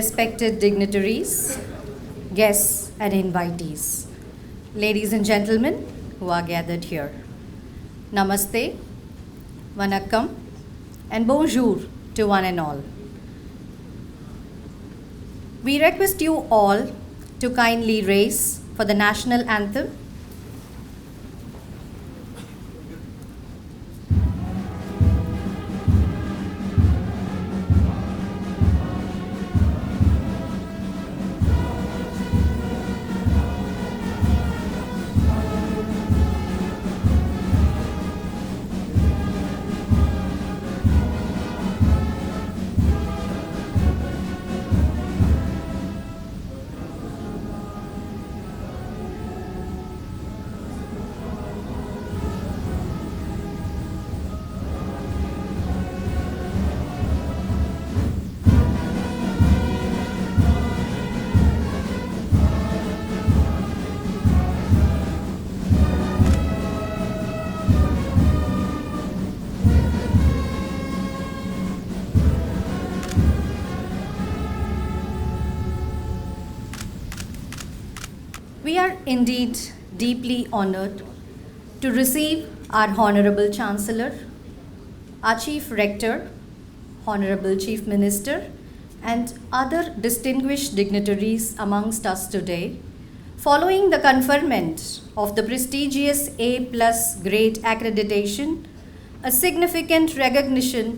respected dignitaries, guests and invitees, ladies and gentlemen who are gathered here. Namaste, Vanakkam and Bonjour to one and all. We request you all to kindly raise for the national anthem. We are indeed deeply honored to receive our Honorable Chancellor, our Chief Rector, Honorable Chief Minister, and other distinguished dignitaries amongst us today, following the conferment of the prestigious A+ grade accreditation, a significant recognition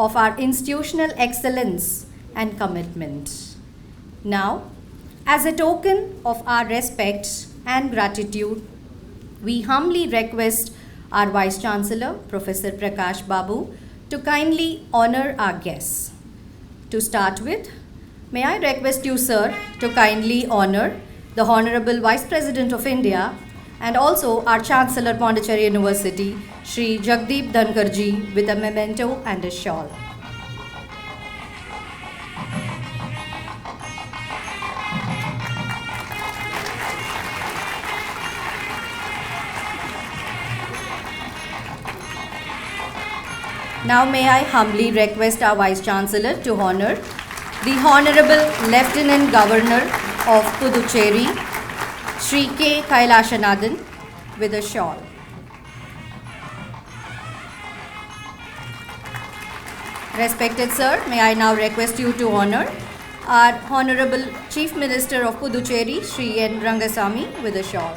of our institutional excellence and commitment. Now, as a token of our respect and gratitude, we humbly request our Vice Chancellor, Professor Prakash Babu, to kindly honor our guests. To start with, may I request you, sir, to kindly honor the Honorable Vice President of India and also our Chancellor, Pondicherry University, Shri Jagdeep Dhankhar ji, with a memento and a shawl. Now may I humbly request our Vice Chancellor to honor the Honorable Lieutenant Governor of Puducherry, Shri K. Kailashanathan, with a shawl. Respected sir, may I now request you to honor our Honorable Chief Minister of Puducherry, Shri N. Rangasamy, with a shawl.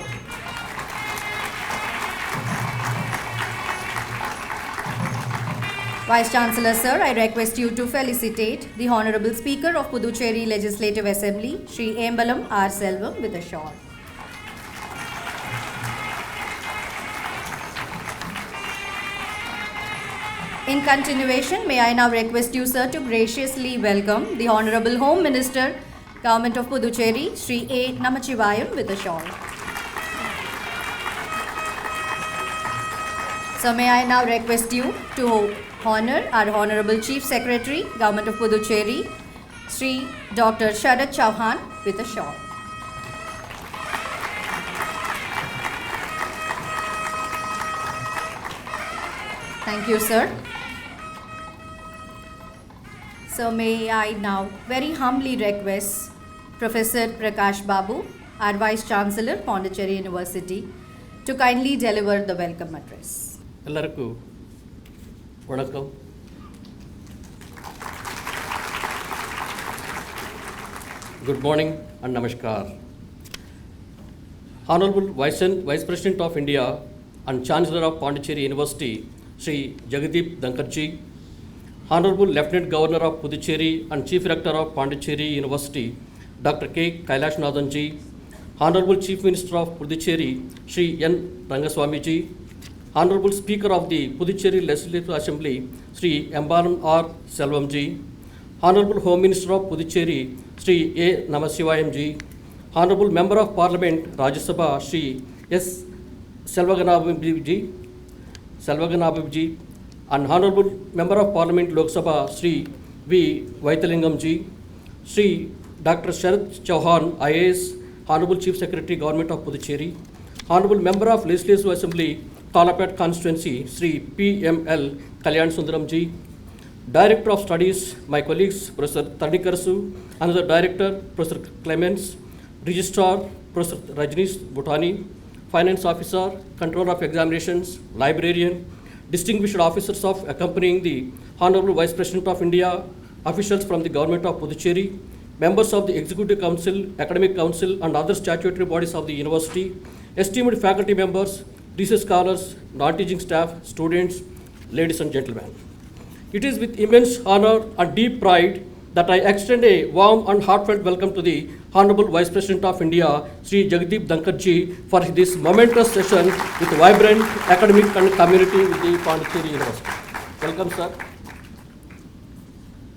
Vice Chancellor sir, I request you to felicitate the Honorable Speaker of Puducherry Legislative Assembly, Shri Ambalam R. Selvam, with a shawl. In continuation, may I now request you sir to graciously welcome the Honorable Home Minister, Government of Puducherry, Shri A. Namachivayam, with a shawl. So may I now request you to honor our Honorable Chief Secretary, Government of Puducherry, Shri Dr. Sharad Chauhan, with a shawl. Thank you, sir. So may I now very humbly request Professor Prakash Babu, our Vice Chancellor, Pondicherry University, to kindly deliver the welcome address. ಎಲ್ಲರಿಗೂ ವಣಕ್ಕಂ. Good morning and namaskar. Honorable Vice President of India and Chancellor of Pondicherry University, Shri Jagdeep Dhankhar ji, Honorable Lieutenant Governor of Puducherry and Chief Rector of Pondicherry University, Dr. K. Kailashanathan ji, Honorable Chief Minister of Puducherry, Shri N. Rangaswamy ji, Honorable Speaker of the Puducherry Legislative Assembly, Shri Ambalam R. Selvam ji, Honorable Home Minister of Puducherry, Shri A. Namasivayam ji, Honorable Member of Parliament, Rajya Sabha, Shri S. Selvaganabab ji, and Honorable Member of Parliament, Lok Sabha, Shri V. Vaithalingam ji, Shri Dr. Sharad Chauhan, IAS, Honorable Chief Secretary, Government of Puducherry, Honorable Member of Legislative Assembly, Talapet Constituency, Shri P.M.L. Kalyan Sundaram ji, Director of Studies, my colleagues, Professor Tarnikarsu, another Director, Professor Clemens, Registrar, Professor Rajnish Bhutani, Finance Officer, Controller of Examinations, Librarian, distinguished officers of accompanying the Honorable Vice President of India, officials from the Government of Puducherry, members of the Executive Council, Academic Council, and other statutory bodies of the university, esteemed faculty members, research scholars, non-teaching staff, students, ladies and gentlemen. It is with immense honor and deep pride that I extend a warm and heartfelt welcome to the Honorable Vice President of India, Shri Jagdeep Dhankhar ji, for this momentous session with vibrant academic and community with the Pondicherry University. Welcome, sir.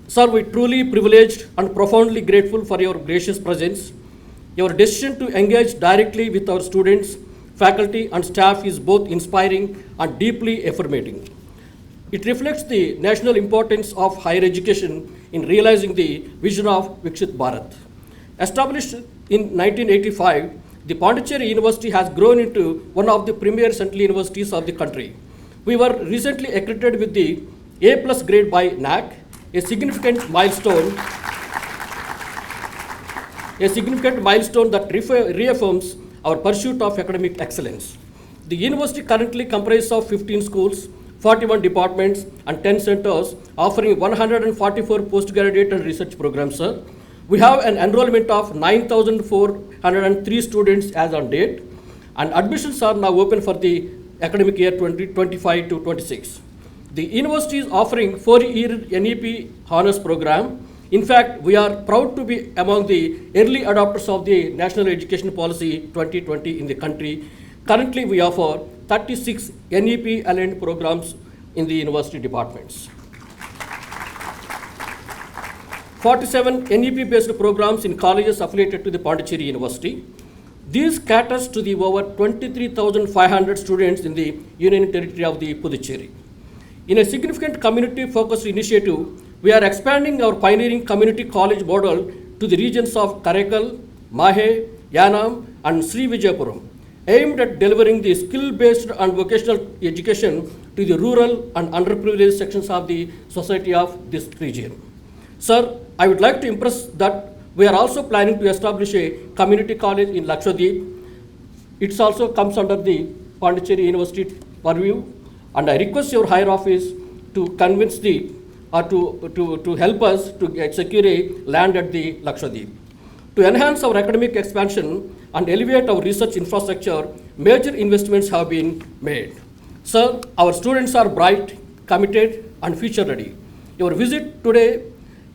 Sir, we are truly privileged and profoundly grateful for your gracious presence. Your decision to engage directly with our students, faculty, and staff is both inspiring and deeply affirming. It reflects the national importance of higher education in realizing the vision of Viksit Bharat. Established in 1985, the Pondicherry University has grown into one of the premier central universities of the country. We were recently accredited with the A+ grade by NAC, a significant milestone that reaffirms our pursuit of academic excellence. The university currently comprises of 15 schools, 41 departments, and 10 centers, offering 144 postgraduate and research programs, sir. We have an enrollment of 9,403 students as on date, and admissions are now open for the academic year 2025 to 26. The university is offering 4-year NEP honors program. In fact, we are proud to be among the early adopters of the National Education Policy 2020 in the country. Currently, we offer 36 NEP aligned programs in the university departments. 47 NEP-based programs in colleges affiliated to the Pondicherry University. These caters to the over 23,500 students in the Union Territory of the Puducherry. In a significant community-focused initiative, we are expanding our pioneering community college model to the regions of Karaikal, Mahe, Yanam, and Sri Vijayapuram, aimed at delivering the skill-based and vocational education to the rural and underprivileged sections of the society of this region. Sir, I would like to impress that we are also planning to establish a community college in Lakshadweep. It also comes under the Pondicherry University purview, and I request your higher office to convince to help us to secure a land at the Lakshadweep. To enhance our academic expansion and elevate our research infrastructure, major investments have been made. Sir, our students are bright, committed, and future ready. Your visit today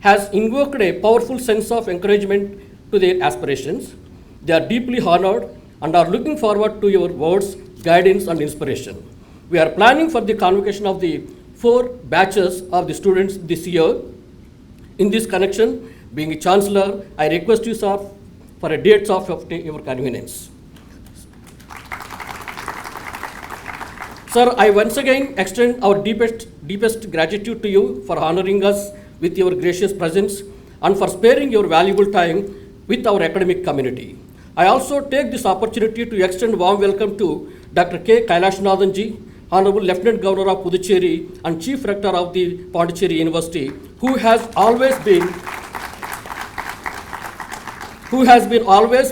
has invoked a powerful sense of encouragement to their aspirations. They are deeply honored and are looking forward to your words, guidance, and inspiration. We are planning for the convocation of the 4 batches of the students this year. In this connection, being a Chancellor, I request you, sir, for a date of your convenience. Sir, I once again extend our deepest gratitude to you for honoring us with your gracious presence and for sparing your valuable time with our academic community. I also take this opportunity to extend warm welcome to Dr. K. Kailashanathan ji, Honorable Lieutenant Governor of Puducherry and Chief Rector of the Pondicherry University, who has always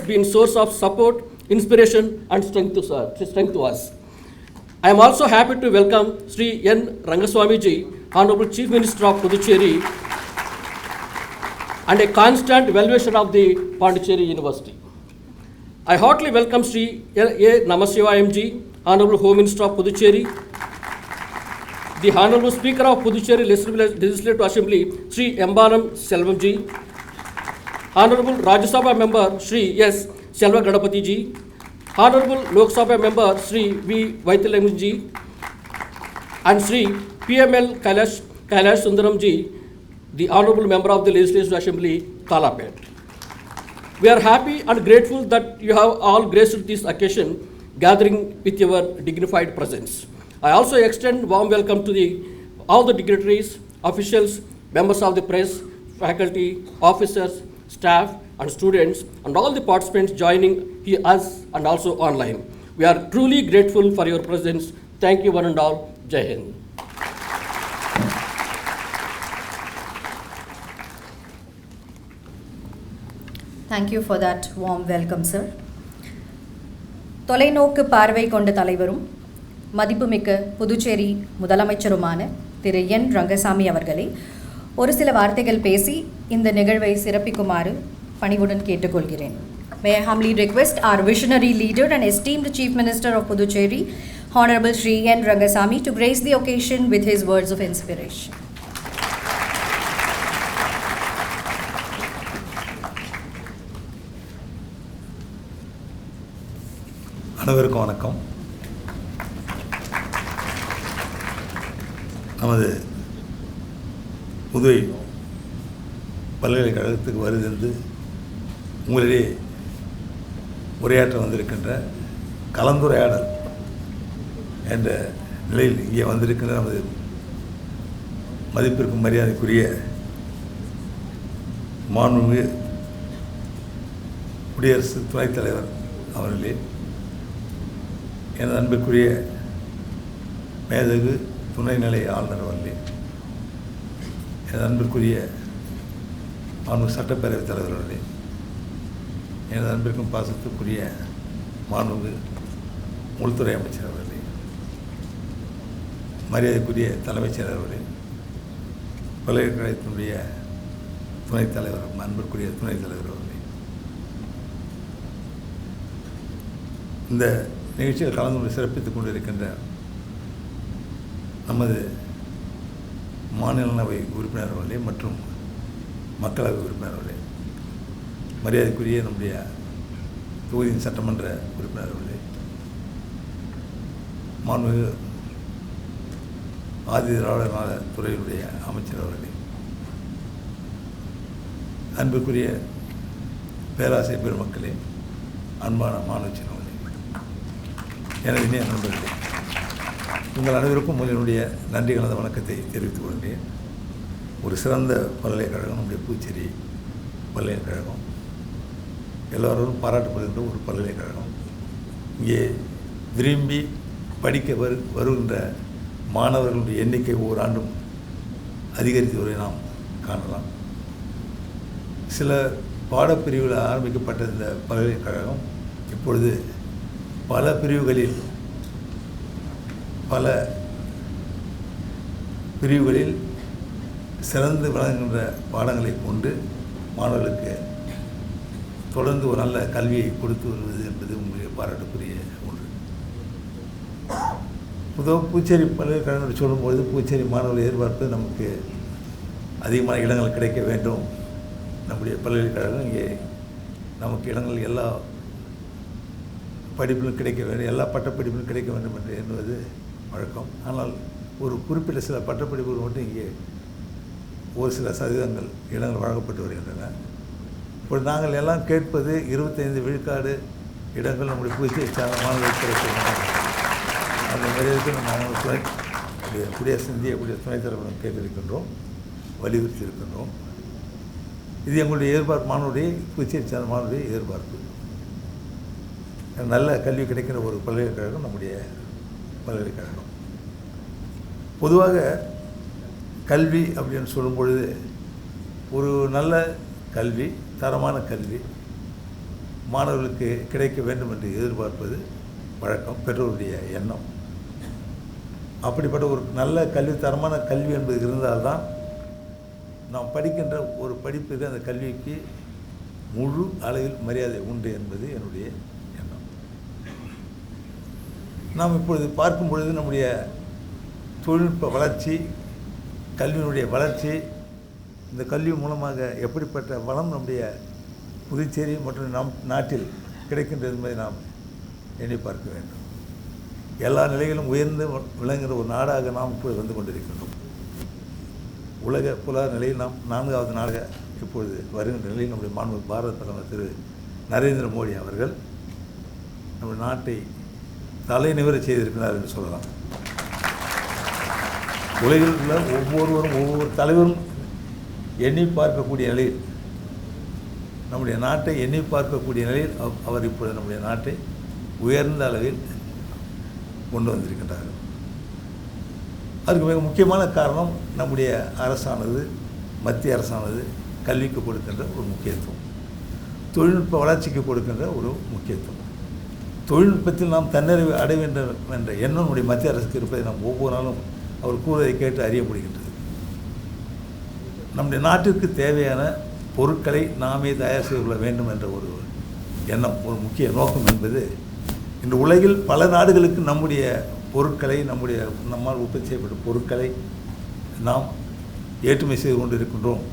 been source of support, inspiration, and strength to us. I am also happy to welcome Sri N. Rangaswamy ji, Honorable Chief Minister of Puducherry, and a constant well-wisher of the Pondicherry University. I heartily welcome Sri A. Namashiva MG, Honorable Home Minister of Puducherry, the Honorable Speaker of Puducherry Legislative Assembly, Sri Embalam Selvam ji, Honorable Rajya Sabha Member Sri S. Selva Ganapati ji, Honorable Lok Sabha Member Sri V. Vaithalam ji, and Sri PML Kailash Sundaram ji, the Honorable Member of the Legislative Assembly, Kalapet. We are happy and grateful that you have all graced this occasion, gathering with your dignified presence. I also extend warm welcome to all the dignitaries, officials, members of the press, faculty, officers, staff, and students, and all the participants joining us and also online. We are truly grateful for your presence. Thank you one and all. Jai Hind. Thank you for that warm welcome, sir. தொலைநோக்கு பார்வை கொண்ட தலைவரும் மதிப்புமிக்க புதுச்சேரி முதலமைச்சருமான திரு என் ரங்கசாமி அவர்களை ஒரு சில வார்த்தைகள் பேசி இந்த நிகழ்வை சிறப்பிக்குமாறு பணிவுடன் கேட்டுக்கொள்கிறேன். May I humbly request our visionary leader and esteemed Chief Minister of Pondicherry, Hon'ble Shri N. Rangasamy, to grace the occasion with his words of inspiration. அனைவருக்கும் வணக்கம். நமது புதுவை பல்கலைக்கழகத்துக்கு வருகின்ற உங்களிடையே உரையாற்ற வந்திருக்கின்ற கலந்துரையாடல் என்ற நிலையில் இங்கே வந்திருக்கின்ற நமது மதிப்பிற்கும் மரியாதைக்குரிய மாண்புமிகு குடியரசு துணைத் தலைவர் அவர்களே, எனது அன்பிற்குரிய மேதகு துணைநிலை ஆளுநர் அவர்களே, எனது அன்பிற்குரிய மாண்பு சட்டப்பேரவைத் தலைவர் அவர்களே, எனது அன்பிற்கும் பாசத்துக்குரிய மாண்புமிகு உள்துறை அமைச்சர் அவர்களே, மரியாதைக்குரிய தலைமைச் செயலர் அவர்களே, பல்கலைக்கழகத்தினுடைய துணைத் தலைவர், அன்பிற்குரிய துணைத் தலைவர் அவர்களே, இந்த நிகழ்ச்சியில் கலந்து கொண்டு சிறப்பித்துக் கொண்டிருக்கின்ற நமது மாநிலங்களவை உறுப்பினர்களே மற்றும் மக்களவை உறுப்பினர்களே, மரியாதைக்குரிய நம்முடைய தொகுதியின் சட்டமன்ற உறுப்பினர்களே, மாண்புமிகு ஆதி திராவிடர் நல துறையினுடைய அமைச்சர் அவர்களே, அன்பிற்குரிய பேராசிரியர் பெருமக்களே, அன்பான மாணவ செல்வங்களே, எனது இனிய நண்பர்களே, உங்கள் அனைவருக்கும் என்னுடைய நன்றி கலந்த வணக்கத்தை தெரிவித்துக் கொள்கிறேன். ஒரு சிறந்த பல்கலைக்கழகம் நம்முடைய புதுச்சேரி பல்கலைக்கழகம், எல்லோரும் பாராட்டப்படுகின்ற ஒரு பல்கலைக்கழகம். இங்கே விரும்பி படிக்க வருகின்ற மாணவர்களுடைய எண்ணிக்கை ஒவ்வொரு ஆண்டும் அதிகரித்து வருவதை நாம் காணலாம். சில பாடப்பிரிவுகள் ஆரம்பிக்கப்பட்ட இந்த பல்கலைக்கழகம் இப்பொழுது பல பிரிவுகளில் சிறந்து விளங்குகின்ற பாடங்களை கொண்டு மாணவர்களுக்கு தொடர்ந்து ஒரு நல்ல கல்வியை கொடுத்து வருவது என்பது உங்களுடைய பாராட்டுக்குரிய ஒன்று. பொதுவாக புதுச்சேரி பல்கலைக்கழகம் சொல்லும்பொழுது புதுச்சேரி மாணவர்கள் எதிர்பார்ப்பது நமக்கு அதிகமான இடங்கள் கிடைக்க வேண்டும். நம்முடைய பல்கலைக்கழகம் இங்கே நமக்கு இடங்கள் எல்லா படிப்பிலும் கிடைக்க வேண்டும், எல்லா பட்டப்படிப்பிலும் கிடைக்க வேண்டும் என்று எண்ணுவது வழக்கம். ஆனால் ஒரு குறிப்பிட்ட சில பட்டப்படிப்புகள் மட்டும் இங்கே ஒரு சில சதவீதங்கள் இடங்கள் வழங்கப்பட்டு வருகின்றன. இப்போ நாங்கள் எல்லாம் கேட்பது 25 விழுக்காடு இடங்கள் நம்முடைய புதுச்சேரி சார்ந்த மாணவர்கள் கிடைக்கின்றன. அந்த மரியாதைக்கு நம்ம மாணவர்களை குடியரசு இந்திய குடியரசு துணைத் தலைவரிடம் கேட்டிருக்கின்றோம், வலியுறுத்தி இருக்கின்றோம். இது எங்களுடைய எதிர்பார்ப்பு, மாணவருடைய புதுச்சேரி சார்ந்த மாணவருடைய எதிர்பார்ப்பு. நல்ல கல்வி கிடைக்கிற ஒரு பல்கலைக்கழகம் நம்முடைய பல்கலைக்கழகம். பொதுவாக கல்வி அப்படின்னு சொல்லும் பொழுது ஒரு நல்ல கல்வி, தரமான கல்வி மாணவர்களுக்கு கிடைக்க வேண்டும் என்று எதிர்பார்ப்பது வழக்கம், பெற்றோருடைய எண்ணம். அப்படிப்பட்ட ஒரு நல்ல கல்வி, தரமான கல்வி என்பது இருந்தால்தான் நாம் படிக்கின்ற ஒரு படிப்புக்கு அந்த கல்விக்கு முழு அளவில் மரியாதை உண்டு என்பது என்னுடைய எண்ணம். நாம் இப்பொழுது பார்க்கும் பொழுது நம்முடைய தொழில்நுட்ப வளர்ச்சி, கல்வியினுடைய வளர்ச்சி, இந்த கல்வி மூலமாக எப்படிப்பட்ட வளம் நம்முடைய புதுச்சேரி மற்றும் நம் நாட்டில் கிடைக்கின்றது என்பதை நாம் எண்ணி பார்க்க வேண்டும். எல்லா நிலைகளும் உயர்ந்து விளங்குகிற ஒரு நாடாக நாம் இப்பொழுது வந்து கொண்டிருக்கின்றோம். உலக புல நிலையில் நாம் 4வது நாடாக இப்பொழுது வருகின்ற நிலையில் நம்முடைய மாண்பு பாரத பிரதமர் திரு நரேந்திர மோடி அவர்கள் நம்முடைய நாட்டை தலைநிவர செய்திருக்கிறார் என்று சொல்லலாம். உலகில் உள்ள ஒவ்வொருவரும், ஒவ்வொரு தலைவரும் எண்ணி பார்க்கக்கூடிய நிலையில், நம்முடைய நாட்டை எண்ணி பார்க்கக்கூடிய நிலையில் அவர் இப்பொழுது நம்முடைய நாட்டை உயர்ந்த அளவில் கொண்டு வந்திருக்கின்றார்கள். அதுக்கு மிக முக்கியமான காரணம் நம்முடைய அரசானது, மத்திய அரசானது கல்விக்கு கொடுக்கின்ற ஒரு முக்கியத்துவம். தொழில்நுட்ப வளர்ச்சிக்கு கொடுக்கின்ற ஒரு முக்கியத்துவம். தொழில்நுட்பத்தில் நாம் தன்னிறைவு அடைய வேண்டும் என்ற எண்ணம் நம்முடைய மத்திய அரசுக்கு இருப்பதை நாம் ஒவ்வொரு நாளும் அவர் கூறுவதை கேட்டு அறிய முடிகின்றது. நம்முடைய நாட்டிற்கு தேவையான பொருட்களை நாமே தயார் செய்து கொள்ள வேண்டும் என்ற ஒரு எண்ணம், ஒரு முக்கிய நோக்கம் என்பது இன்று உலகில் பல நாடுகளுக்கு நம்முடைய பொருட்களை, நம்மால் உற்பத்தி செய்யப்பட்ட பொருட்களை நாம் ஏற்றுமதி செய்து கொண்டு இருக்கின்றோம்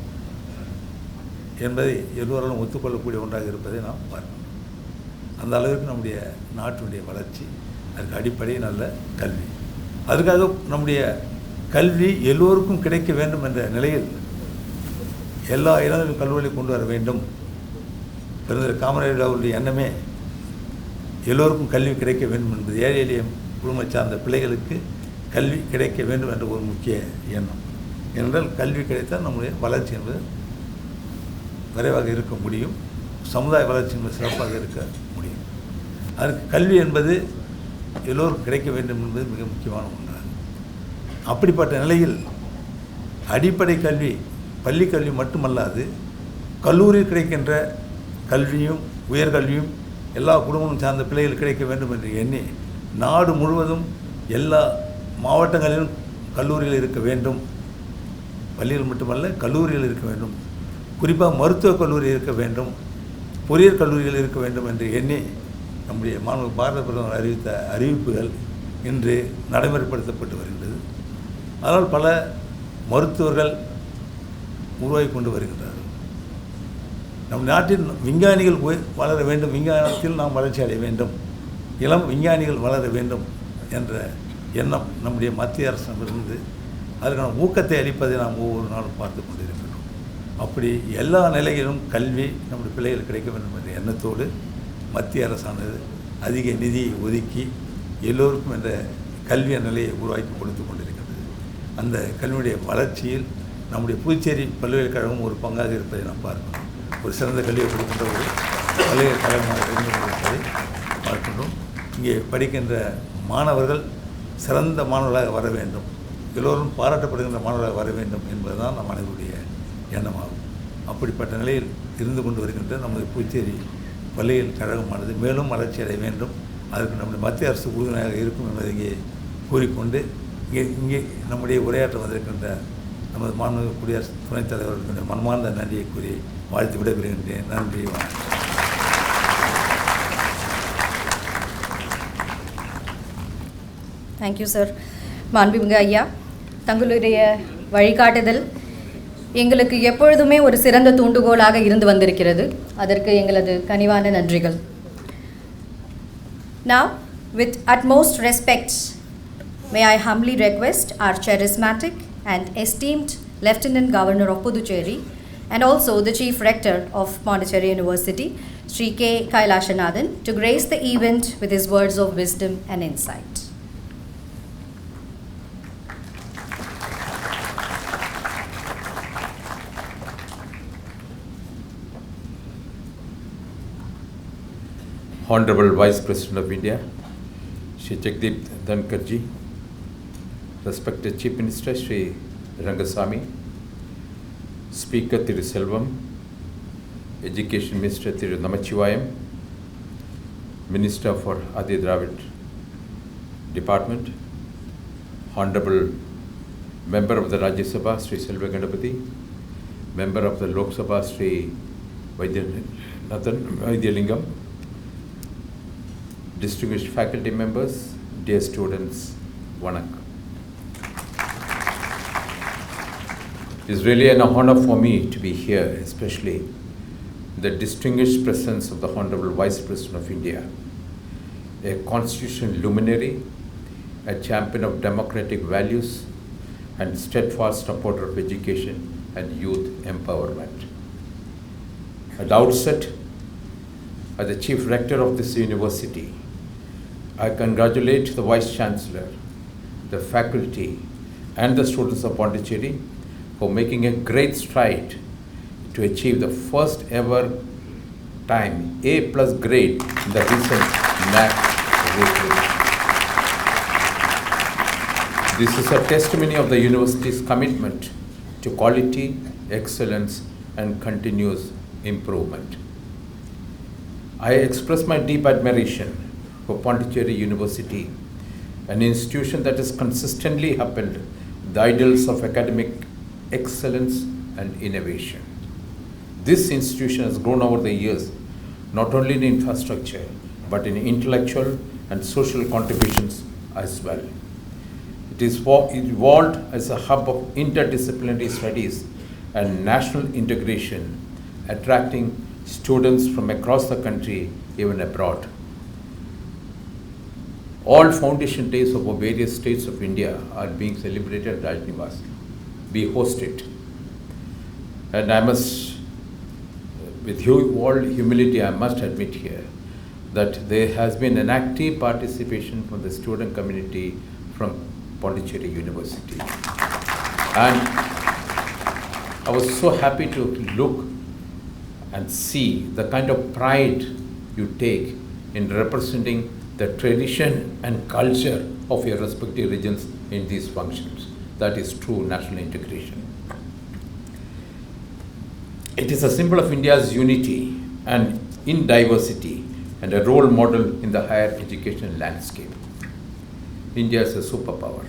என்பதை எல்லோராலும் ஒத்துக்கொள்ளக்கூடிய ஒன்றாக இருப்பதை நாம் பார்க்கணும். அந்த அளவிற்கு நம்முடைய நாட்டினுடைய வளர்ச்சி, அதுக்கு அடிப்படை நல்ல கல்வி. அதுக்காக நம்முடைய கல்வி எல்லோருக்கும் கிடைக்க வேண்டும் என்ற நிலையில் எல்லா இடங்களிலும் கல்வியை கொண்டு வர வேண்டும். பெருந்தர் காமராஜர் அவருடைய எண்ணமே எல்லோருக்கும் கல்வி கிடைக்க வேண்டும் என்பது. ஏழை எளிய குடும்பம் சார்ந்த பிள்ளைகளுக்கு கல்வி கிடைக்க வேண்டும் என்ற ஒரு முக்கிய எண்ணம். என்றால் கல்வி கிடைத்தால் நம்முடைய வளர்ச்சி என்பது விரைவாக இருக்க முடியும், சமுதாய வளர்ச்சி என்பது சிறப்பாக இருக்க முடியும். அதற்கு கல்வி என்பது எல்லோருக்கும் கிடைக்க வேண்டும் என்பது மிக முக்கியமான ஒன்றாகும். அப்படிப்பட்ட நிலையில் அடிப்படை கல்வி, பள்ளி கல்வி மட்டுமல்லாது கல்லூரியில் கிடைக்கின்ற கல்வியும் உயர்கல்வியும் எல்லா குடும்பமும் சார்ந்த பிள்ளைகள் கிடைக்க வேண்டும் என்று எண்ணி நாடு முழுவதும் எல்லா மாவட்டங்களிலும் கல்லூரிகள் இருக்க வேண்டும். பள்ளிகள் மட்டுமல்ல, கல்லூரிகள் இருக்க வேண்டும். குறிப்பாக மருத்துவக் கல்லூரி இருக்க வேண்டும், பொறியியல் கல்லூரிகள் இருக்க வேண்டும் என்று எண்ணி நம்முடைய பாரத பிரதமர் அறிவித்த அறிவிப்புகள் இன்று நடைமுறைப்படுத்தப்பட்டு வருகின்றது. அதனால் பல மருத்துவர்கள் உருவாகி கொண்டு வருகின்றார்கள். நம் நாட்டின் விஞ்ஞானிகள் வளர வேண்டும், விஞ்ஞானத்தில் நாம் வளர்ச்சி அடைய வேண்டும், இளம் விஞ்ஞானிகள் வளர வேண்டும் என்ற எண்ணம் நம்முடைய மத்திய அரசிடமிருந்து அதற்கான ஊக்கத்தை அளிப்பதை நாம் ஒவ்வொரு நாளும் பார்த்து கொண்டிருக்கிறோம். அப்படி எல்லா நிலையிலும் கல்வி நம்முடைய பிள்ளைகள் கிடைக்க வேண்டும் என்ற எண்ணத்தோடு மத்திய அரசானது அதிக நிதியை ஒதுக்கி எல்லோருக்கும் என்ற கல்வி நிலையை உருவாக்கி கொடுத்து கொண்டிருக்கிறது. அந்த கல்வியுடைய வளர்ச்சியில் நம்முடைய புதுச்சேரி பல்கலைக்கழகம் ஒரு பங்காக இருப்பதை நாம் பார்க்கணும். ஒரு சிறந்த கல்வியை கொடுக்கின்ற ஒரு பல்கலைக்கழகமாக இருப்பதை பார்க்கின்றோம். இங்கே படிக்கின்ற மாணவர்கள் சிறந்த மாணவர்களாக வர வேண்டும், எல்லோரும் பாராட்டப்படுகின்ற மாணவர்களாக வர வேண்டும் என்பதுதான் நம் அனைவருடைய எண்ணமாகும். அப்படிப்பட்ட நிலையில் இருந்து கொண்டு வருகின்ற நமது புதுச்சேரி பல்கலைக்கழகமானது மேலும் வளர்ச்சி அடைய வேண்டும். அதற்கு நம்முடைய மத்திய அரசு உறுதுணையாக இருக்கும் என்பதை இங்கே கூறிக்கொண்டு இங்கே நம்முடைய உரையாற்ற வந்திருக்கின்ற நமது மாண்புமிகு குடியரசு துணைத் தலைவர்களுடைய மனமார்ந்த நன்றியை கூறி வாழ்த்து விடைபெறுகின்றேன். நன்றி, வணக்கம். Thank you sir. மாண்புமிகு ஐயா, தங்களுடைய வழிகாட்டுதல் எங்களுக்கு எப்பொழுதுமே ஒரு சிறந்த தூண்டுகோலாக இருந்து வந்திருக்கிறது. அதற்கு எங்களது கனிவான நன்றிகள். Now, with utmost respect, may I humbly request our charismatic and esteemed Lieutenant Governor of Pondicherry and also the Chief Rector of Pondicherry University, Shri K. Kailashanathan, to grace the event with his words of wisdom and insight. Hon'ble Vice President of India, Shri Jagdeep Dhankhar ji, respected Chief Minister Shri Rangasamy, Speaker Thiru Selvam, Education Minister Thiru Namachivayam, Minister for Adi Dravid Department, Hon'ble Member of the Rajya Sabha Shri Selva Ganapati, Member of the Lok Sabha Shri Vaidyanathan, distinguished faculty members, dear students, Vanakkam. It is really an honor for me to be here, especially the distinguished presence of the Honorable Vice President of India, a constitutional luminary, a champion of democratic values, and steadfast supporter of education and youth empowerment. At the outset, as the Chief Rector of this university, I congratulate the Vice Chancellor, the faculty, and the students of Pondicherry for making a great stride to achieve the first ever time A+ grade in the recent NAC rating. This is a testimony of the university's commitment to quality, excellence, and continuous improvement. I express my deep admiration for Pondicherry University, an institution that has consistently upheld the ideals of academic excellence and innovation. This institution has grown over the years, not only in infrastructure, but in intellectual and social contributions as well. It is evolved as a hub of interdisciplinary studies and national integration, attracting students from across the country, even abroad. All foundation days of various states of India are being celebrated at Rajnivas. We host it. And I must, with all humility, I must admit here that there has been an active participation from the student community from Pondicherry University. And I was so happy to look and see the kind of pride you take in representing the tradition and culture of your respective regions in these functions. That is true national integration. It is a symbol of India's unity and in diversity and a role model in the higher education landscape. India is a superpower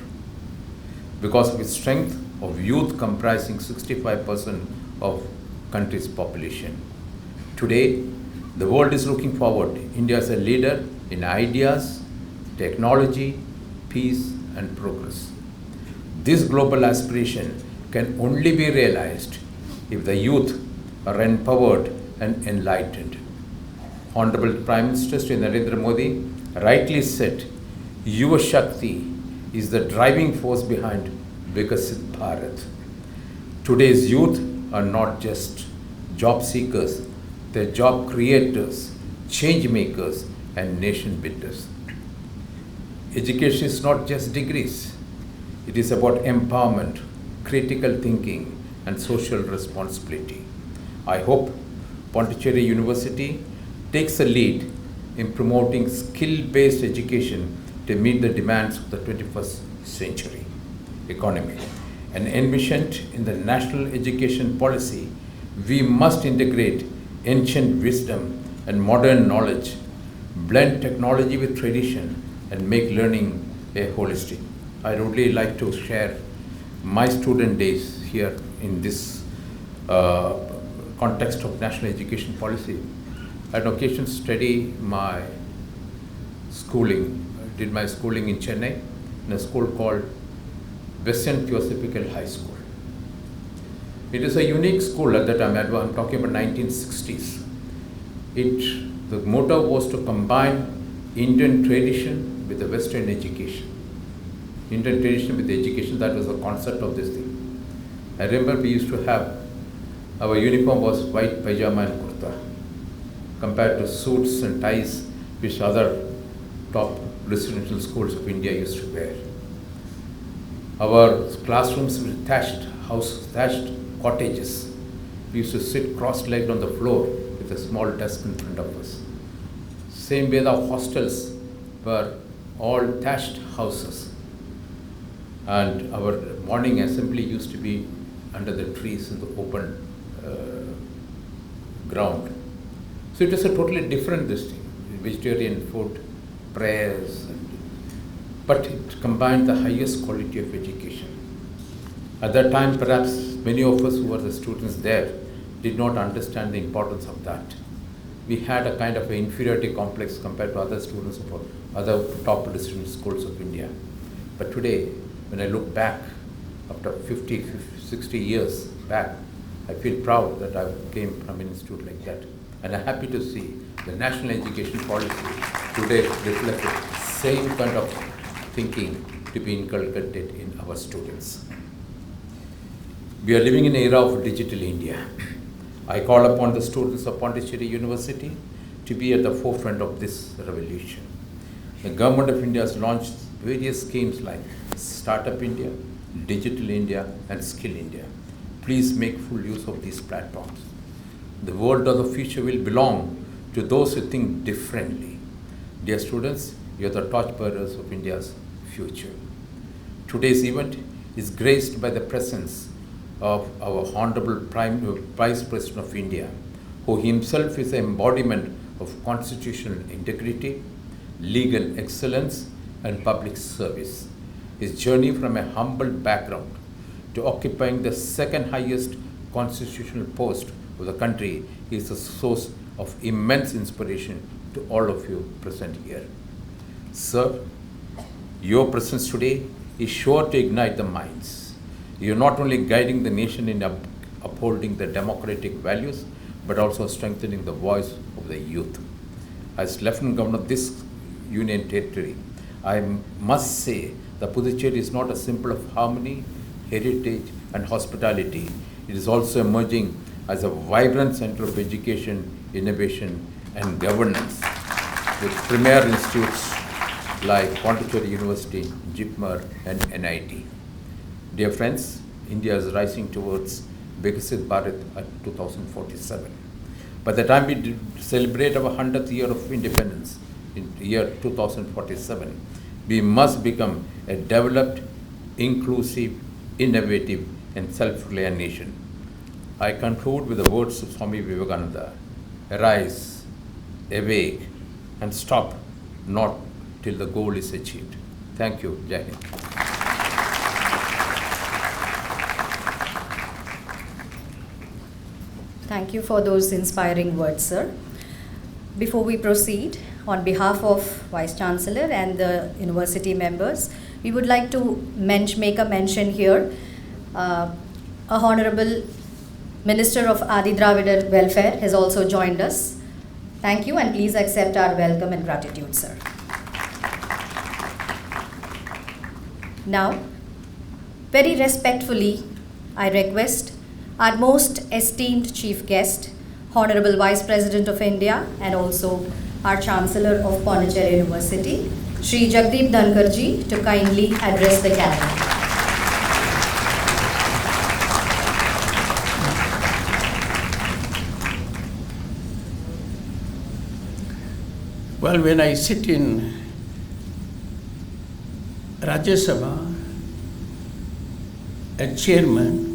because of its strength of youth comprising 65% of country's population. Today, the world is looking forward. India is a leader in ideas, technology, peace, and progress. This global aspiration can only be realized if the youth are empowered and enlightened. Honorable Prime Minister Shri Narendra Modi rightly said, Yuva Shakti is the driving force behind Vikasit Bharat. Today's youth are not just job seekers, they're job creators, change makers, and nation builders. Education is not just degrees. It is about empowerment, critical thinking, and social responsibility. I hope Pondicherry University takes a lead in promoting skill-based education to meet the demands of the 21st century economy. And envisioned in the national education policy, we must integrate ancient wisdom and modern knowledge, blend technology with tradition, and make learning a holistic. I would really like to share my student days here in this context of national education policy. I had an occasion to study my schooling. I did my schooling in Chennai in a school called Western Theosophical High School. It is a unique school at that time. I'm talking about 1960s. The motto was to combine Indian tradition with the Western education. Indian tradition with education, that was the concept of this thing. I remember we used to have, our uniform was white pajama and kurta, compared to suits and ties which other top residential schools of India used to wear. Our classrooms were thatched cottages. We used to sit cross-legged on the floor with a small desk in front of us. Same way the hostels were all thatched houses. And our morning assembly used to be under the trees in the open ground. So it was a totally different this thing, vegetarian food, prayers, but it combined the highest quality of education. At that time, perhaps many of us who were the students there did not understand the importance of that. We had a kind of an inferiority complex compared to other students of other top residential schools of India. But today, when I look back, after 60 years back, I feel proud that I came from an institute like that. And I'm happy to see the national education policy today reflects the same kind of thinking to be inculcated in our students. We are living in an era of digital India. I call upon the students of Pondicherry University to be at the forefront of this revolution. The Government of India has launched various schemes like Startup India, Digital India, and Skill India. Please make full use of these platforms. The world of the future will belong to those who think differently. Dear students, you are the torchbearers of India's future. Today's event is graced by the presence of our Hon'ble Vice President of India, who himself is the embodiment of constitutional integrity, legal excellence, and public service. His journey from a humble background to occupying the second highest constitutional post of the country is a source of immense inspiration to all of you present here. Sir, your presence today is sure to ignite the minds. You are not only guiding the nation in upholding the democratic values, but also strengthening the voice of the youth. As Lieutenant Governor of this Union Territory, I must say that Pondicherry is not a symbol of harmony, heritage, and hospitality. It is also emerging as a vibrant center of education, innovation, and governance, with premier institutes like Pondicherry University, JIPMER, and NIT. Dear friends, India is rising towards Viksit Bharat at 2047. By the time we celebrate our 100th year of independence in the year 2047, we must become a developed, inclusive, innovative, and self-reliant nation. I conclude with the words of Swami Vivekananda: arise, awake, and stop not till the goal is achieved. Thank you. Jai Hind. Thank you for those inspiring words, sir. Before we proceed, on behalf of Vice Chancellor and the university members, we would like to make a mention here. A Honorable Minister of Adi Dravida Welfare has also joined us. Thank you, and please accept our welcome and gratitude, sir. Now, very respectfully, I request our most esteemed chief guest, Honorable Vice President of India and also our Chancellor of Pondicherry University, Shri Jagdeep Dhankhar ji, to kindly address the gathering. Well, when I sit in Rajya Sabha as chairman,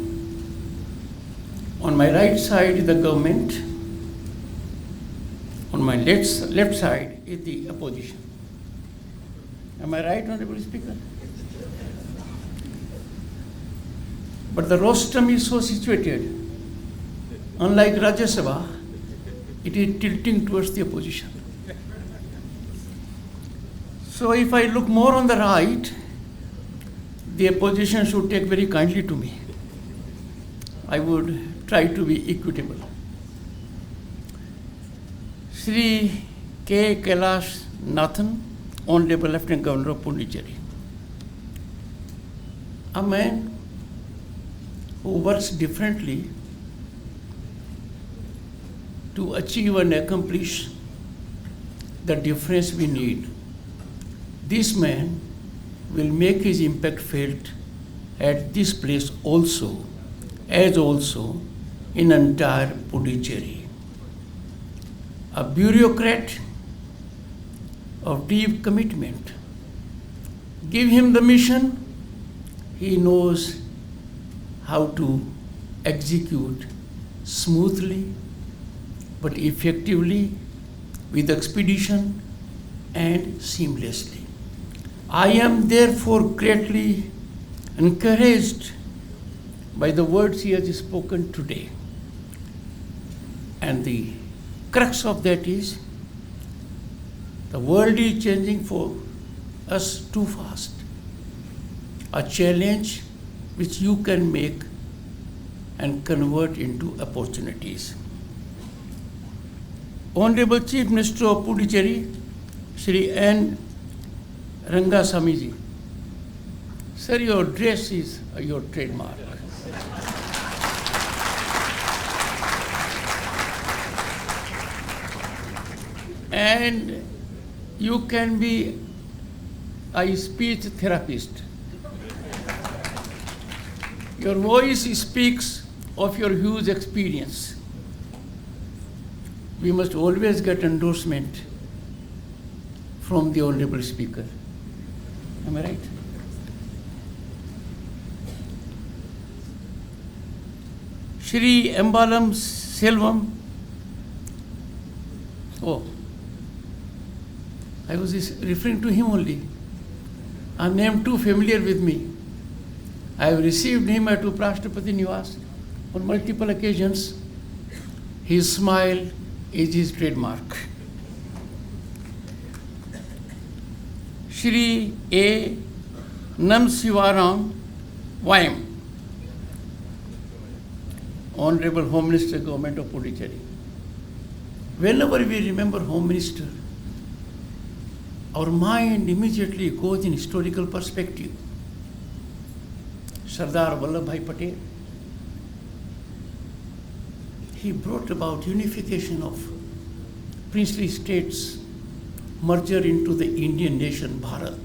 on my right side is the government, on my left side is the opposition. Am I right, Honorable Speaker? But the rostrum is so situated, unlike Rajya Sabha, it is tilting towards the opposition. So if I look more on the right, the opposition should take very kindly to me. I would try to be equitable. Shri K. Kailash Nathan, Honorable Lieutenant Governor of Pondicherry, a man who works differently to achieve and accomplish the difference we need. This man will make his impact felt at this place also, as also in entire Pondicherry. A bureaucrat of deep commitment. Give him the mission, he knows how to execute smoothly but effectively, with expedition and seamlessly. I am therefore greatly encouraged by the words he has spoken today. And the crux of that is, the world is changing for us too fast. A challenge which you can make and convert into opportunities. Honorable Chief Minister of Pondicherry, Shri N. Rangasamiji. Sir, your dress is your trademark. And you can be a speech therapist. Your voice speaks of your huge experience. We must always get endorsement from the Honorable Speaker. Am I right? Shri Embalam Selvam. Oh, I was referring to him only. A name too familiar with me. I have received him at Uprashtrapati Niwas on multiple occasions. His smile is his trademark. Shri A. Namsivaram Vaim, Honorable Home Minister, Government of Pondicherry. Whenever we remember Home Minister, our mind immediately goes in historical perspective. Sardar Vallabhbhai Patel. He brought about unification of princely states, merger into the Indian nation Bharat.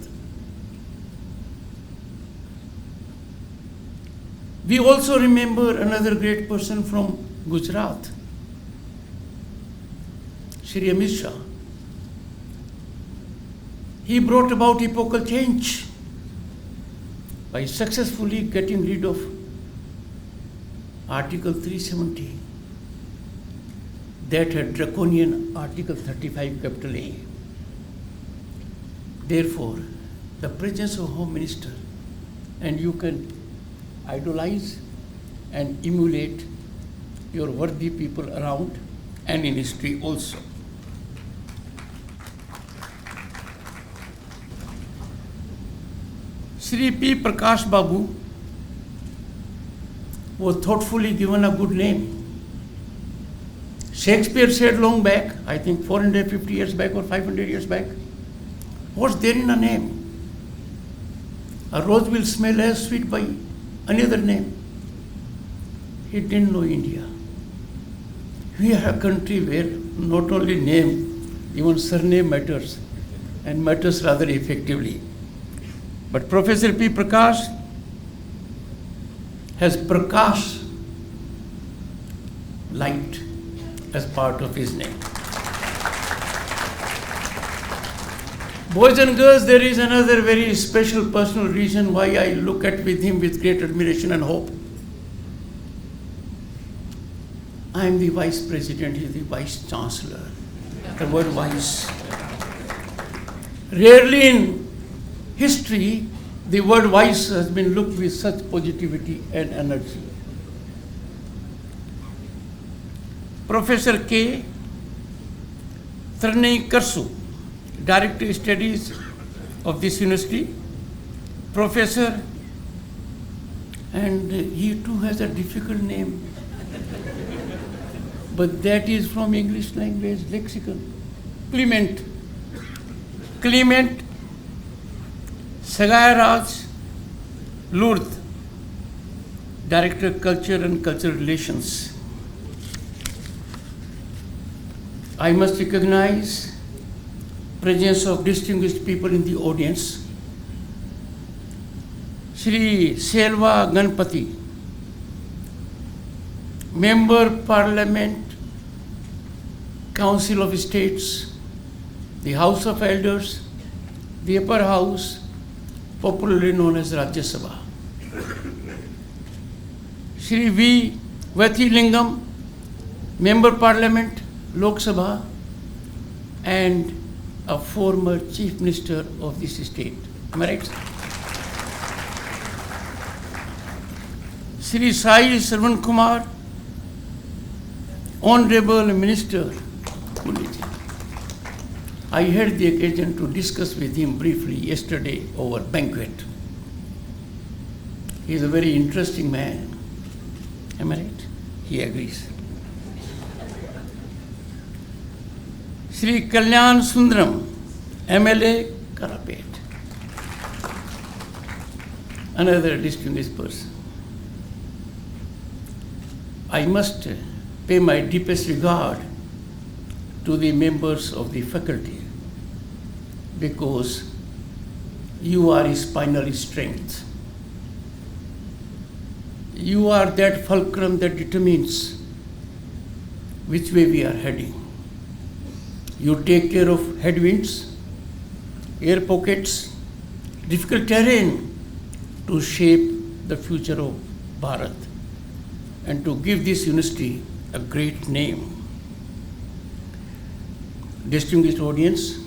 We also remember another great person from Gujarat, Shri Amit Shah. He brought about epochal change by successfully getting rid of Article 370 that had draconian Article 35 capital A. Therefore, the presence of Home Minister, and you can idolize and emulate your worthy people around and in history also. Shri P. Prakash Babu was thoughtfully given a good name. Shakespeare said long back, I think 450 years back or 500 years back, what's there in a name? A rose will smell as sweet by another name. He didn't know India. We are a country where not only name, even surname matters, and matters rather effectively. But Professor P. Prakash has Prakash light as part of his name. Boys and girls, there is another very special personal reason why I look at with him with great admiration and hope. I am the Vice President, he is the Vice Chancellor. The word vice. Rarely in history, the word vice has been looked with such positivity and energy. Professor K. Tharnai Karsu, Director of Studies of this university, Professor, and he too has a difficult name, but that is from English language lexicon. Clement Sagayaraj Lourdes, Director of Culture and Cultural Relations. I must recognize presence of distinguished people in the audience. Shri Selva Ganpati, Member Parliament, Council of States, the House of Elders, the Upper House, popularly known as Rajya Sabha. Shri V. Vathilingam, Member Parliament, Lok Sabha, and a former Chief Minister of this state. Am I right, sir? Shri Sai Sarvan Kumar, Honorable Minister, Pondicherry. I had the occasion to discuss with him briefly yesterday over banquet. He is a very interesting man. Am I right? He agrees. Shri Kalyan Sundaram, MLA, Karapet. Another distinguished person. I must pay my deepest regard to the members of the faculty because you are his spinal strength. You are that fulcrum that determines which way we are heading. You take care of headwinds, air pockets, difficult terrain to shape the future of Bharat and to give this university a great name. Distinguished audience,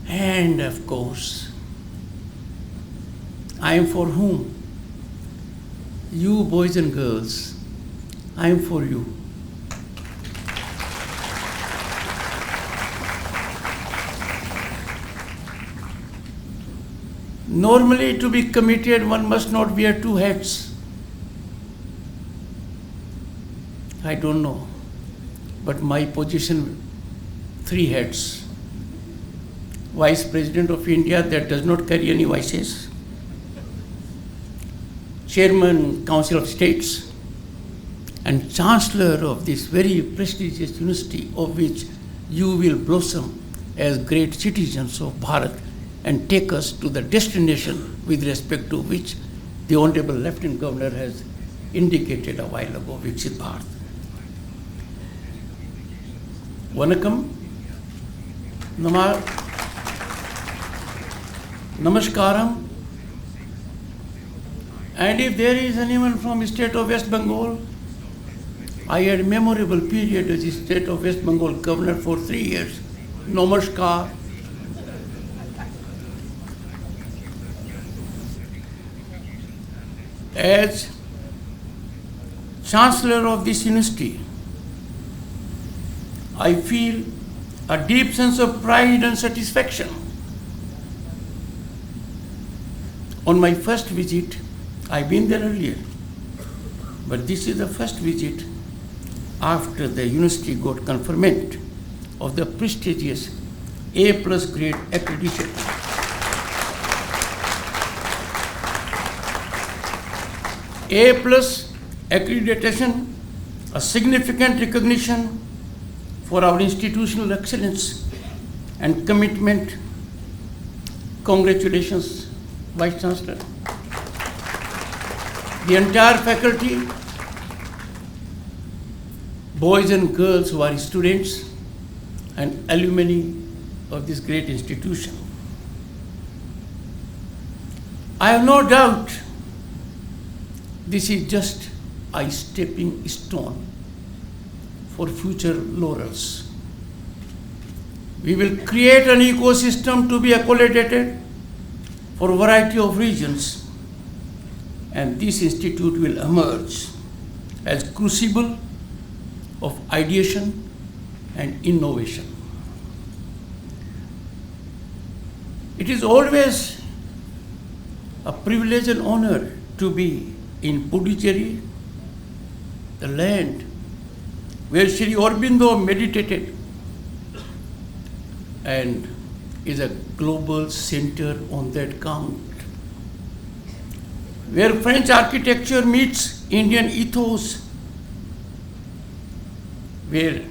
And of course, I am for whom? You boys and girls, I am for you. Normally, to be committed, one must not wear two hats. I don't know, but my position, three hats. Vice President of India, that does not carry any vices. Chairman, Council of States, and Chancellor of this very prestigious university, of which you will blossom as great citizens of Bharat and take us to the destination with respect to which the Honorable Lieutenant Governor has indicated a while ago, Viksit Bharat. Vanakkam, Namaskaram. And if there is anyone from the state of West Bengal, I had a memorable period as the state of West Bengal governor for 3 years. Namaskar. As Chancellor of this university, I feel a deep sense of pride and satisfaction. On my first visit, I've been there earlier, but this is the first visit after the university got conferment of the prestigious A+ grade accreditation. A+ accreditation, a significant recognition for our institutional excellence and commitment. Congratulations, Vice Chancellor. The entire faculty, boys and girls who are students and alumni of this great institution. I have no doubt this is just a stepping stone for future laurels. We will create an ecosystem to be accommodated for a variety of reasons, and this institute will emerge as crucible of ideation and innovation. It is always a privilege and honor to be in Pondicherry, the land where Shri Aurobindo meditated and is a global center on that count, where French architecture meets Indian ethos, where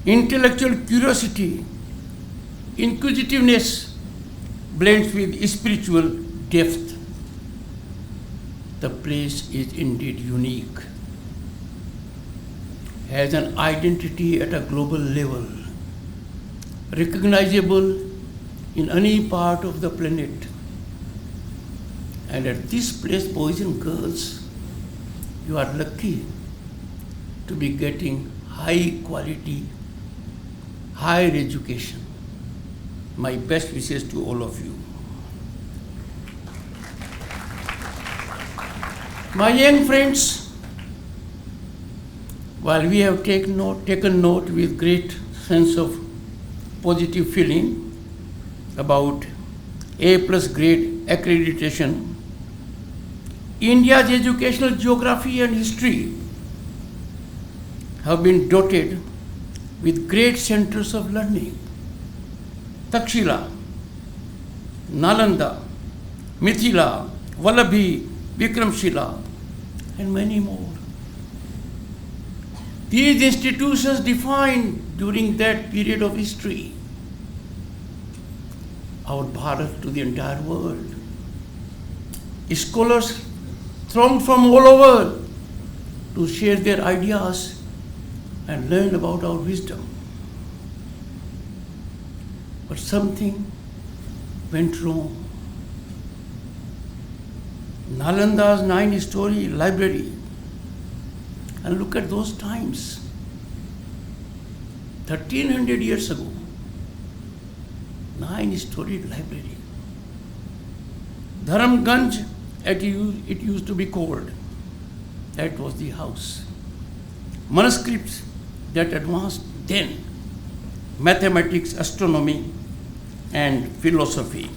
intellectual curiosity, inquisitiveness blends with spiritual depth. The place is indeed unique, has an identity at a global level, recognizable in any part of the planet. And at this place, boys and girls, you are lucky to be getting high quality, higher education. My best wishes to all of you. My young friends, while we have taken note with great sense of positive feeling about A+ grade accreditation, India's educational geography and history have been dotted with great centers of learning. Takshila, Nalanda, Mithila, Vallabhi, Vikramshila, and many more. These institutions defined during that period of history our Bharat to the entire world. Scholars thronged from all over to share their ideas and learn about our wisdom. But something went wrong. Nalanda's 9-story library, and look at those times, 1300 years ago, 9-storied library. Dharamganj, it used to be called. That was the house. Manuscripts that advanced then, mathematics, astronomy, and philosophy.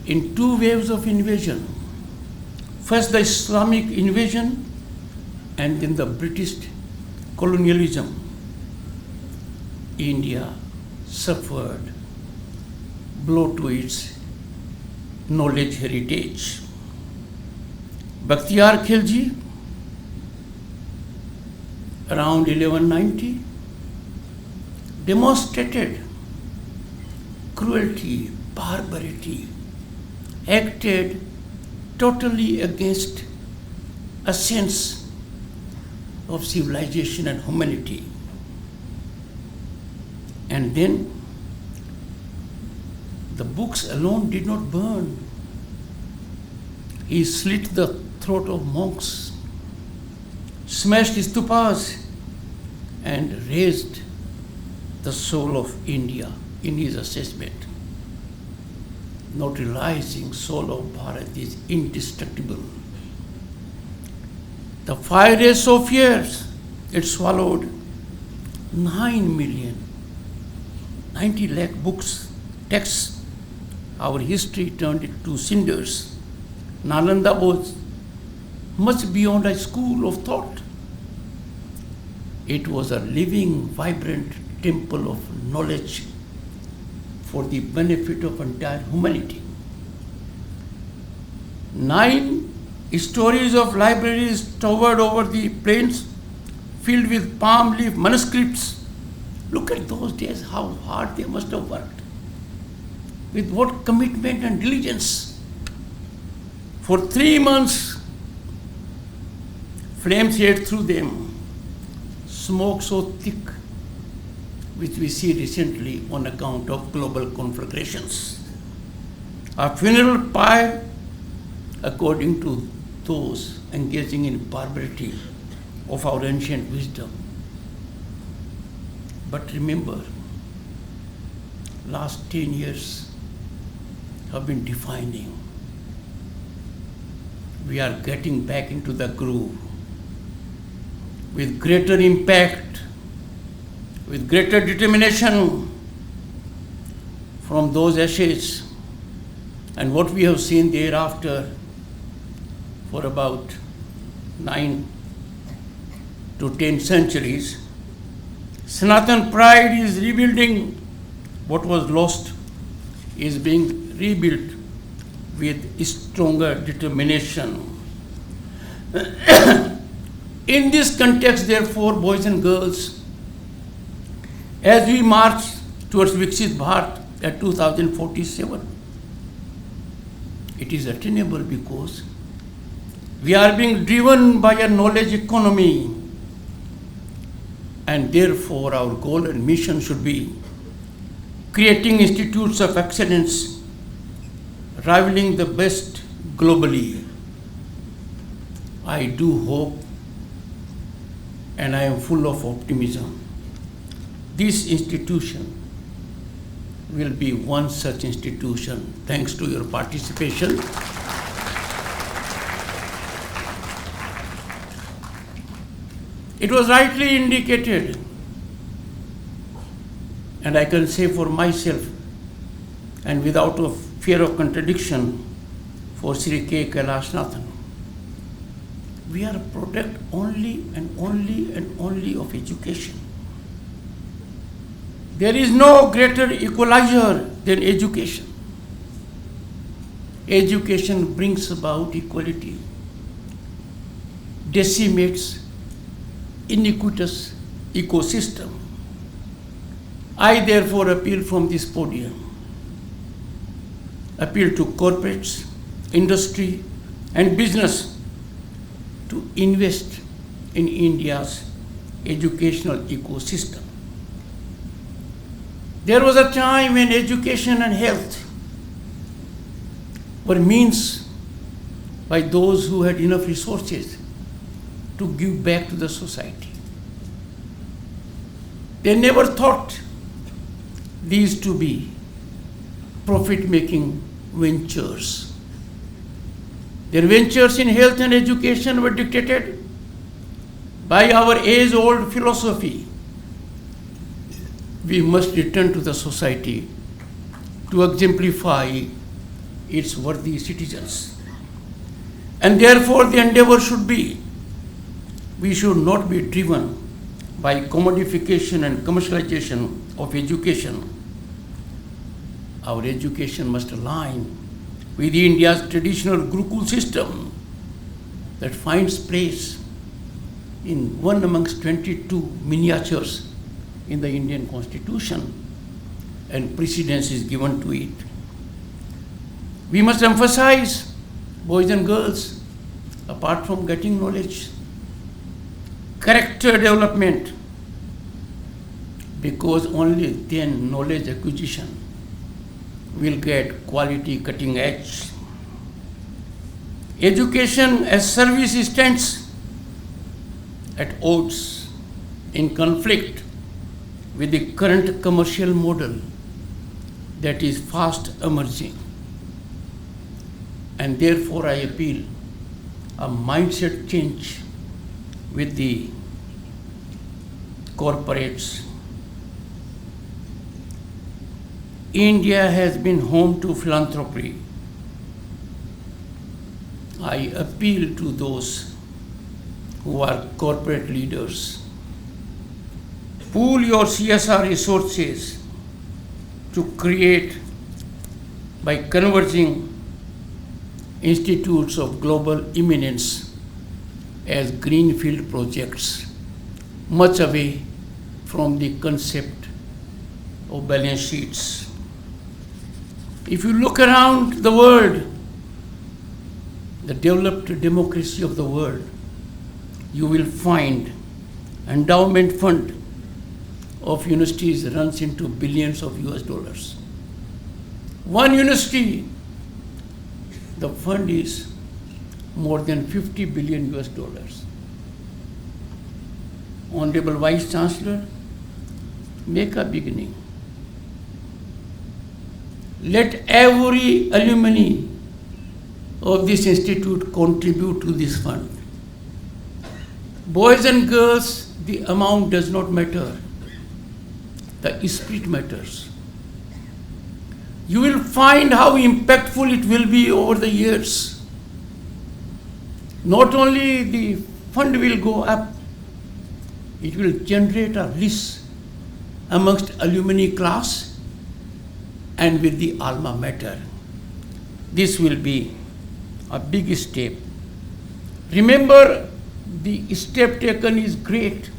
In two waves of invasion, first the Islamic invasion and then the British colonialism, India suffered blow to its knowledge heritage. Bakhtiyar Khilji, around 1190, demonstrated cruelty, barbarity, acted totally against a sense of civilization and humanity. And then the books alone did not burn. He slit the throat of monks, smashed stupas, and raised the soul of India in his assessment. Not realizing soul of Bharat is indestructible. The fire is so fierce, it swallowed 90 lakh books, texts. Our history turned into cinders. Nalanda was much beyond a school of thought. It was a living, vibrant temple of knowledge for the benefit of entire humanity. 9 stories of libraries towered over the plains filled with palm leaf manuscripts. Look at those days, how hard they must have worked. With what commitment and diligence. For 3 months, flames ate through them, smoke so thick, which we see recently on account of global conflagrations. A funeral pyre, according to those engaging in barbarity of our ancient wisdom. But remember, last 10 years have been defining. We are getting back into the groove with greater impact, with greater determination from those ashes, and what we have seen thereafter for about 9 to 10 centuries. Sanatan pride is rebuilding. What was lost is being rebuilt with stronger determination. In this context, therefore, boys and girls, as we march towards Viksit Bharat at 2047, it is attainable because we are being driven by a knowledge economy, and therefore our goal and mission should be creating institutes of excellence, rivaling the best globally. I do hope, and I am full of optimism, this institution will be one such institution, thanks to your participation. It was rightly indicated, and I can say for myself, and without a fear of contradiction, for Sri K. Kailasnathan, we are a product only and only and only of education. There is no greater equalizer than education. Education brings about equality, decimates iniquitous ecosystem. I therefore appeal from this podium, appeal to corporates, industry, and business to invest in India's educational ecosystem. There was a time when education and health were means by those who had enough resources to give back to the society. They never thought these to be profit-making ventures. Their ventures in health and education were dictated by our age-old philosophy. We must return to the society to exemplify its worthy citizens. And therefore the endeavor should be, we should not be driven by commodification and commercialization of education. Our education must align with India's traditional Gurukul system that finds place in one amongst 22 miniatures in the Indian Constitution, and precedence is given to it. We must emphasize boys and girls, apart from getting knowledge, character development, because only then knowledge acquisition will get quality cutting edge. Education as service stands at odds, in conflict with the current commercial model that is fast emerging. And therefore I appeal a mindset change with the corporates. India has been home to philanthropy. I appeal to those who are corporate leaders. Pool your CSR resources to create, by converging institutes of global eminence as greenfield projects, much away from the concept of balance sheets. If you look around the world, the developed democracy of the world, you will find endowment fund of universities runs into billions of US dollars. One university, the fund is more than 50 billion US dollars. Honorable Vice Chancellor, make a beginning. Let every alumni of this institute contribute to this fund. Boys and girls, the amount does not matter. The spirit matters. You will find how impactful it will be over the years. Not only the fund will go up, it will generate a list amongst alumni class and with the alma mater. This will be a big step. Remember, the step taken is great,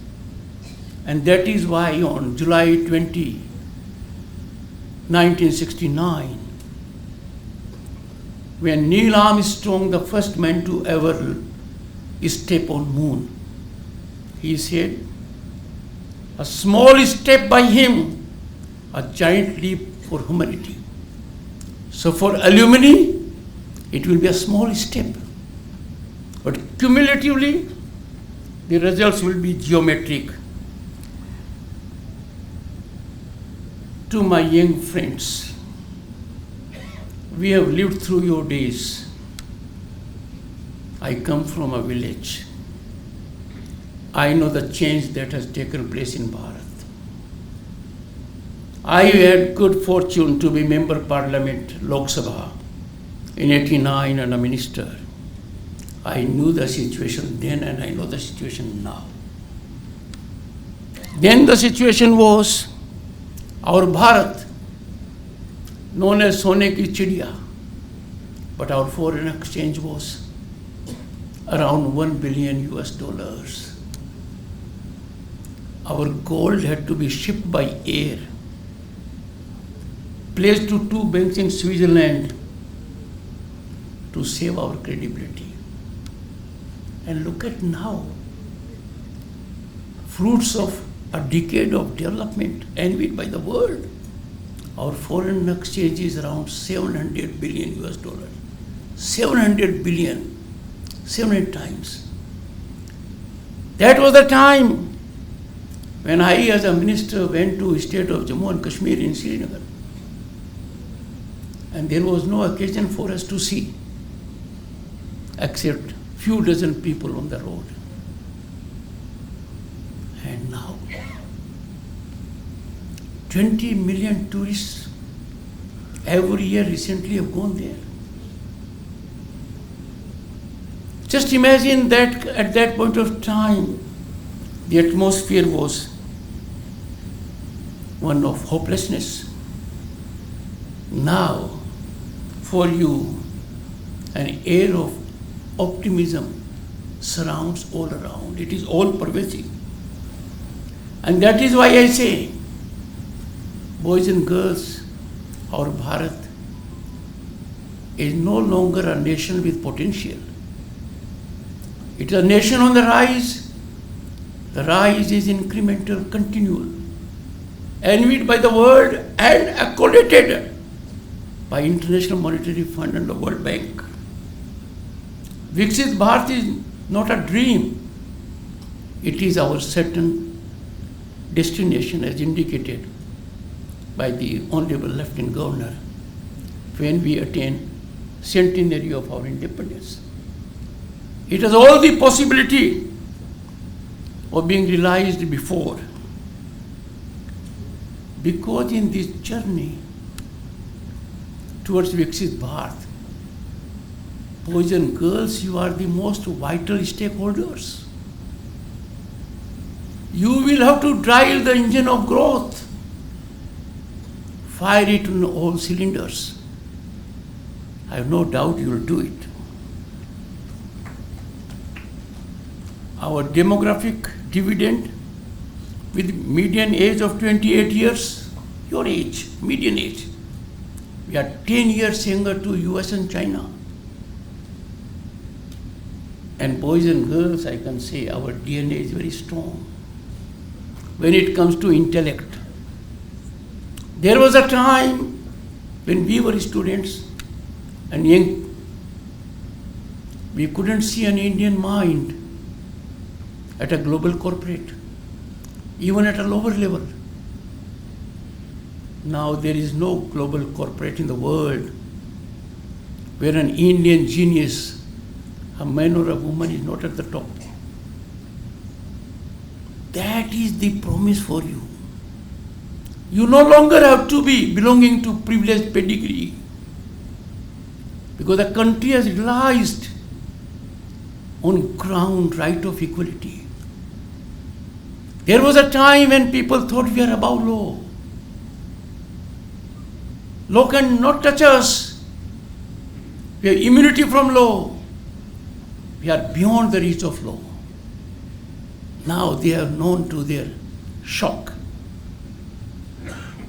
and that is why on July 20, 1969, when Neil Armstrong, the first man to ever step on moon, he said, a small step by him, a giant leap for humanity. So for alumni, it will be a small step, but cumulatively, the results will be geometric. To my young friends, we have lived through your days. I come from a village. I know the change that has taken place in Bharat. I had good fortune to be member parliament, Lok Sabha, in 89 and a minister. I knew the situation then and I know the situation now. Then the situation was our Bharat, known as Sone ki Chidiya, but our foreign exchange was around $1 billion US. Our gold had to be shipped by air, placed to 2 banks in Switzerland to save our credibility. And look at now, fruits of a decade of development envied by the world. Our foreign exchange is around 700 billion US dollars. 700 billion, 700 times. That was the time When I, as a minister, went to state of Jammu and Kashmir in Srinagar, and there was no occasion for us to see, except few dozen people on the road. And now, 20 million tourists every year recently have gone there. Just imagine that at that point of time, the atmosphere was one of hopelessness. Now, for you, an air of optimism surrounds all around. It is all pervasive. And that is why I say, boys and girls, our Bharat is no longer a nation with potential. It is a nation on the rise. The rise is incremental, continual, envied by the world and accredited by International Monetary Fund and the World Bank. Viksit Bharat is not a dream. It is our certain destination as indicated by the Honorable Lieutenant Governor when we attain centenary of our independence. It has all the possibility of being realized before, because in this journey towards Viksit Bharat, boys and girls, you are the most vital stakeholders. You will have to drive the engine of growth, fire it on all cylinders. I have no doubt you will do it. Our demographic dividend with median age of 28 years, your age, median age, we are 10 years younger to US and China. And boys and girls, I can say our DNA is very strong when it comes to intellect. There was a time when we were students and young, we couldn't see an Indian mind at a global corporate, even at a lower level. Now there is no global corporate in the world where an Indian genius, a man or a woman, is not at the top. That is the promise for you. You no longer have to be belonging to privileged pedigree, because the country has realized on ground right of equality. There was a time when people thought we are above law. Law cannot touch us. We have immunity from law. We are beyond the reach of law. Now they are known to their shock.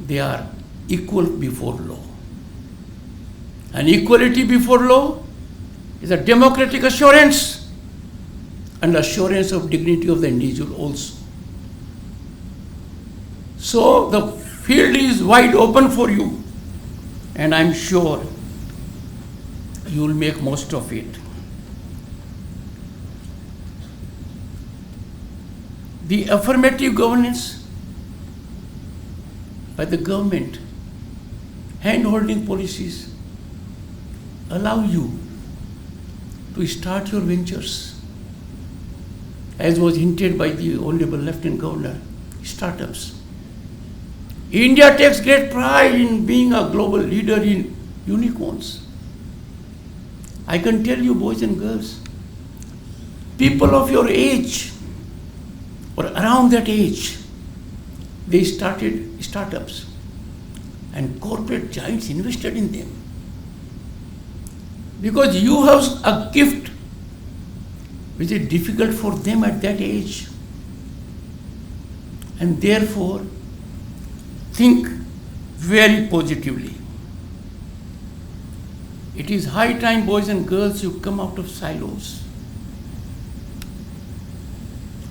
They are equal before law. And equality before law is a democratic assurance and assurance of dignity of the individual also. So the field is wide open for you, and I'm sure you will make most of it. The affirmative governance by the government, hand-holding policies allow you to start your ventures, as was hinted by the Honorable Lieutenant Governor, startups. India takes great pride in being a global leader in unicorns. I can tell you, boys and girls, people of your age or around that age, they started startups and corporate giants invested in them. Because you have a gift which is difficult for them at that age. And therefore, think very positively. It is high time, boys and girls, you come out of silos.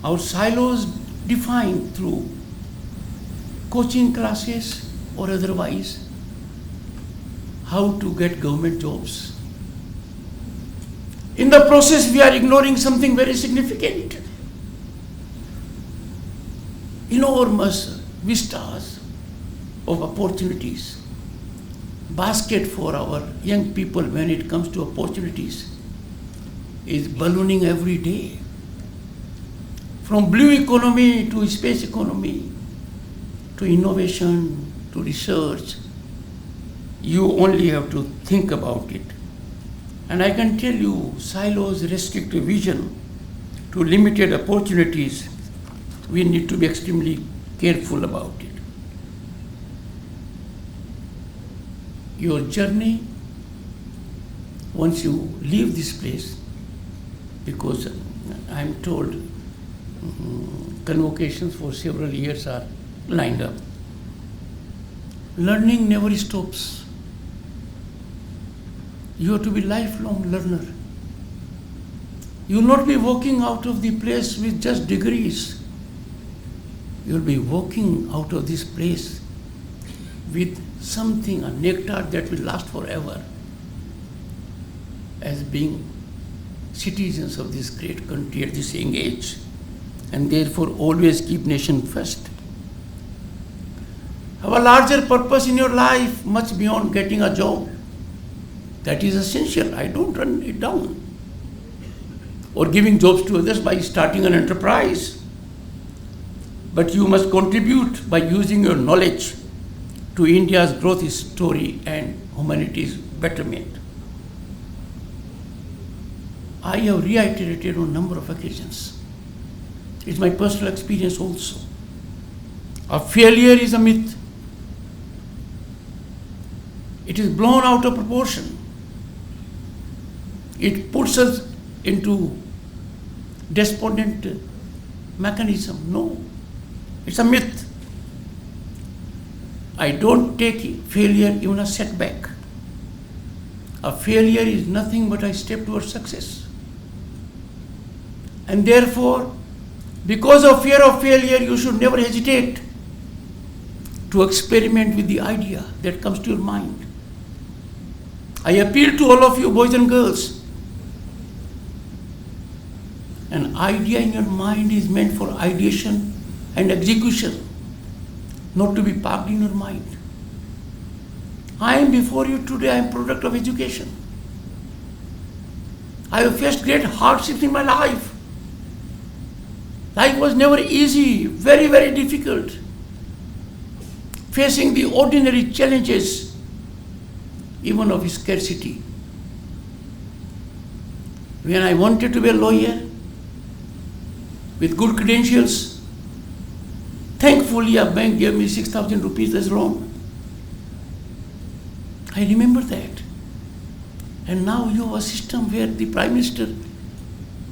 Our silos defined through coaching classes or otherwise how to get government jobs. In the process, we are ignoring something very significant. enormous vistas of opportunities. Basket for our young people when it comes to opportunities is ballooning every day. From blue economy to space economy, to innovation, to research, you only have to think about it. And I can tell you, silos restrict vision to limited opportunities. We need to be extremely careful about it. Your journey, once you leave this place, because I'm told convocations for several years are lined up. Learning never stops. You have to be lifelong learner. You will not be walking out of the place with just degrees. You will be walking out of this place with something, a nectar that will last forever, as being citizens of this great country at this young age, and therefore always keep nation first. Have a larger purpose in your life, much beyond getting a job. That is essential. I don't run it down. Or giving jobs to others by starting an enterprise. But you must contribute by using your knowledge to India's growth story and humanity's betterment. I have reiterated on a number of occasions. It's my personal experience also. A failure is a myth. It is blown out of proportion. It puts us into despondent mechanism. No, it's a myth. I don't take failure even a setback. A failure is nothing but a step towards success. And therefore, because of fear of failure, you should never hesitate to experiment with the idea that comes to your mind. I appeal to all of you, boys and girls. An idea in your mind is meant for ideation and execution, not to be parked in your mind. I am before you today, I am product of education. I have faced great hardships in my life. Life was never easy, very, very difficult. Facing the ordinary challenges, even of scarcity. When I wanted to be a lawyer with good credentials, thankfully a bank gave me 6,000 rupees as loan. I remember that. And now you have a system where the Prime Minister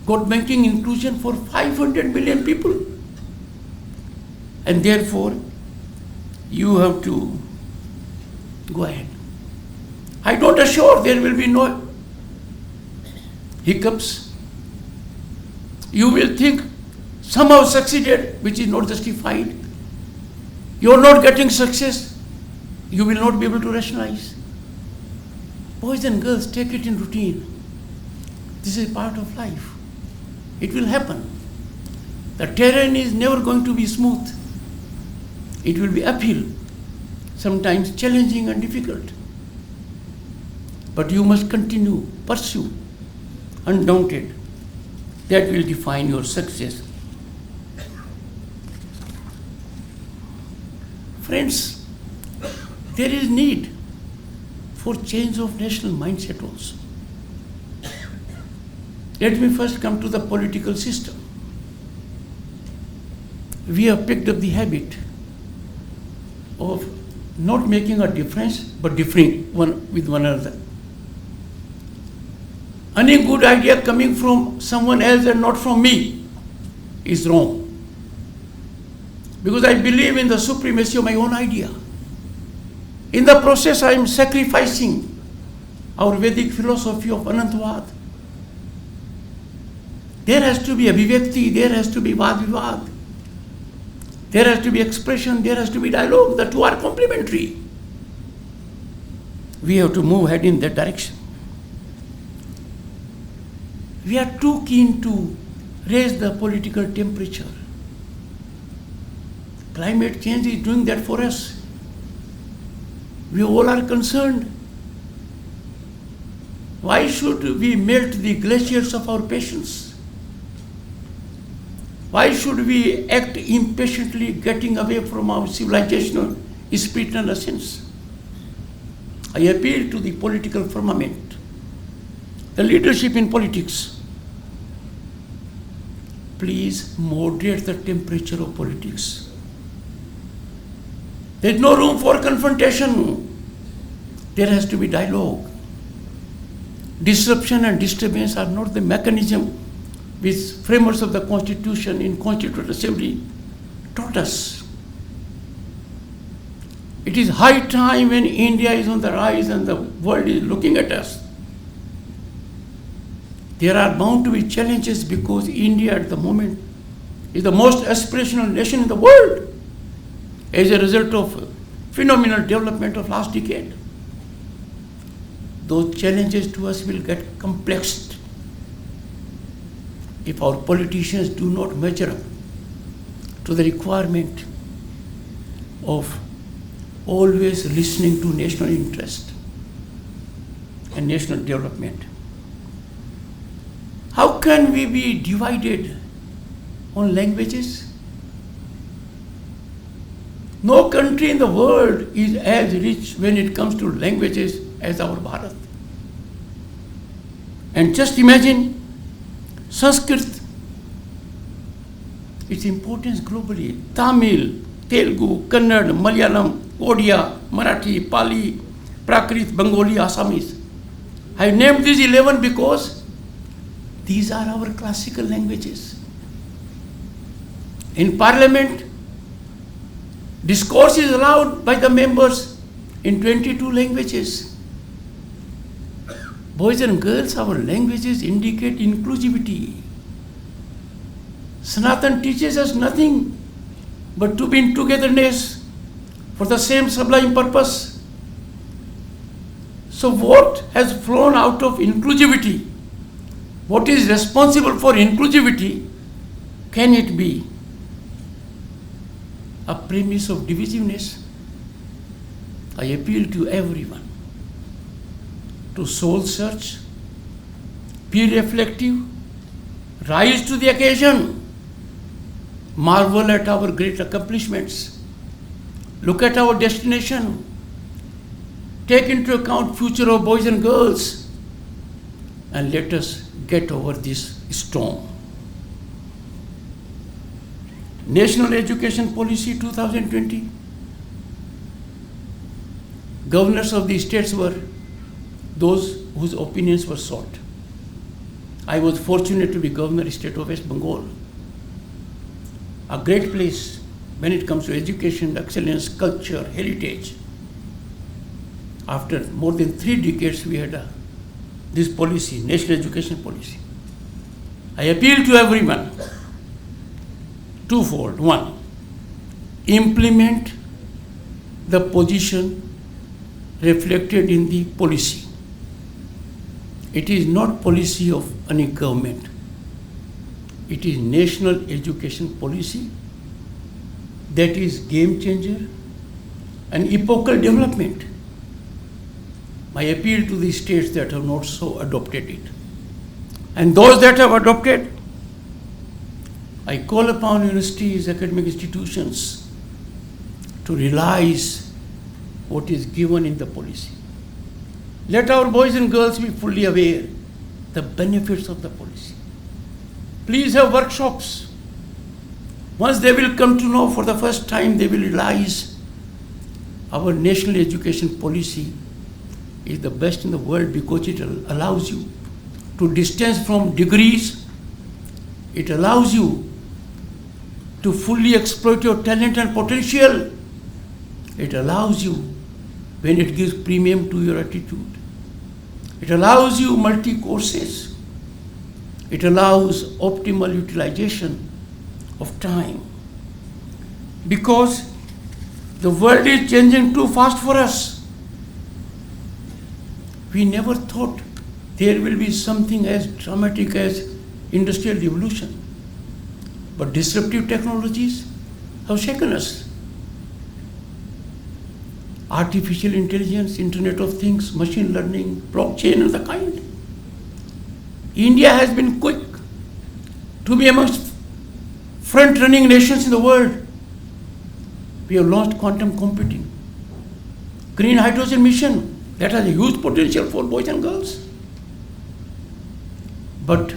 got banking inclusion for 500 million people. And therefore, you have to go ahead. I don't assure there will be no hiccups. You will think somehow succeeded, which is not justified. You are not getting success. You will not be able to rationalize. Boys and girls, take it in routine. This is part of life. It will happen. The terrain is never going to be smooth. It will be uphill, sometimes challenging and difficult. But you must continue, pursue, undaunted. That will define your success. Friends, there is need for change of national mindset also. Let me first come to the political system. We have picked up the habit of not making a difference, but differing one with one another. Any good idea coming from someone else and not from me is wrong. Because I believe in the supremacy of my own idea. In the process, I am sacrificing our Vedic philosophy of Anantavad. There has to be abhivakti, there has to be vad-vivad. There has to be expression, there has to be dialogue. The two are complementary. We have to move ahead in that direction. We are too keen to raise the political temperature. Climate change is doing that for us. We all are concerned. Why should we melt the glaciers of our patience? Why should we act impatiently getting away from our civilizational spirit and essence? I appeal to the political firmament, the leadership in politics. Please moderate the temperature of politics. There is no room for confrontation. There has to be dialogue. Disruption and disturbance are not the mechanism which framers of the Constitution in Constituent Assembly taught us. It is high time when India is on the rise and the world is looking at us. There are bound to be challenges because India at the moment is the most aspirational nation in the world as a result of phenomenal development of last decade. Those challenges to us will get complexed if our politicians do not measure up to the requirement of always listening to national interest and national development. How can we be divided on languages? No country in the world is as rich when it comes to languages as our Bharat. And just imagine Sanskrit, its importance globally. Tamil, Telugu, Kannada, Malayalam, Odia, Marathi, Pali, Prakrit, Bengali, Assamese. I named these 11 because these are our classical languages. In Parliament, discourse is allowed by the members in 22 languages. Boys and girls, our languages indicate inclusivity. Sanatan teaches us nothing but to be in togetherness for the same sublime purpose. So what has flown out of inclusivity? What is responsible for inclusivity? Can it be a premise of divisiveness? I appeal to everyone to soul search, be reflective, rise to the occasion, marvel at our great accomplishments, look at our destination, take into account future of boys and girls, and let us get over this storm. National Education Policy 2020. Governors of the states were those whose opinions were sought. I was fortunate to be governor of the state of West Bengal. A great place when it comes to education, excellence, culture, heritage. After more than 3 decades, we had this policy, national education policy. I appeal to everyone, twofold. One, implement the position reflected in the policy. It is not policy of any government. It is national education policy that is game changer and epochal development. My appeal to the states that have not so adopted it. And those that have adopted, I call upon universities, academic institutions to realize what is given in the policy. Let our boys and girls be fully aware the benefits of the policy. Please have workshops. Once they will come to know for the first time, they will realize our national education policy is the best in the world because it allows you to distance from degrees. It allows you to fully exploit your talent and potential. It allows you when it gives premium to your attitude. It allows you multi-courses. It allows optimal utilization of time. Because the world is changing too fast for us. We never thought there will be something as dramatic as industrial revolution. But disruptive technologies, have shaken us. Artificial intelligence, Internet of Things, machine learning, blockchain, and the kind. India has been quick to be amongst front-running nations in the world. We have launched quantum computing, green hydrogen mission that has a huge potential for boys and girls. But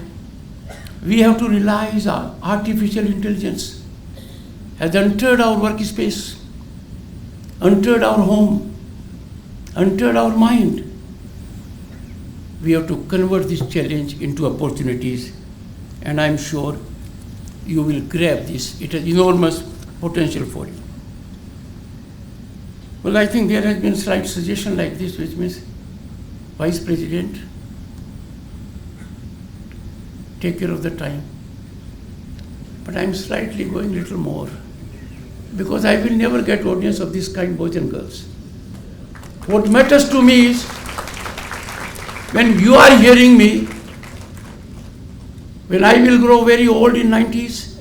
we have to realize our artificial intelligence has entered our workspace, entered our home, entered our mind. We have to convert this challenge into opportunities, and I'm sure you will grab this. It has enormous potential for you. Well, I think there has been a slight suggestion like this, which means, Vice President, take care of the time. But I'm slightly going a little more, because I will never get audience of this kind, boys and girls. What matters to me is, when you are hearing me, when I will grow very old in 90s,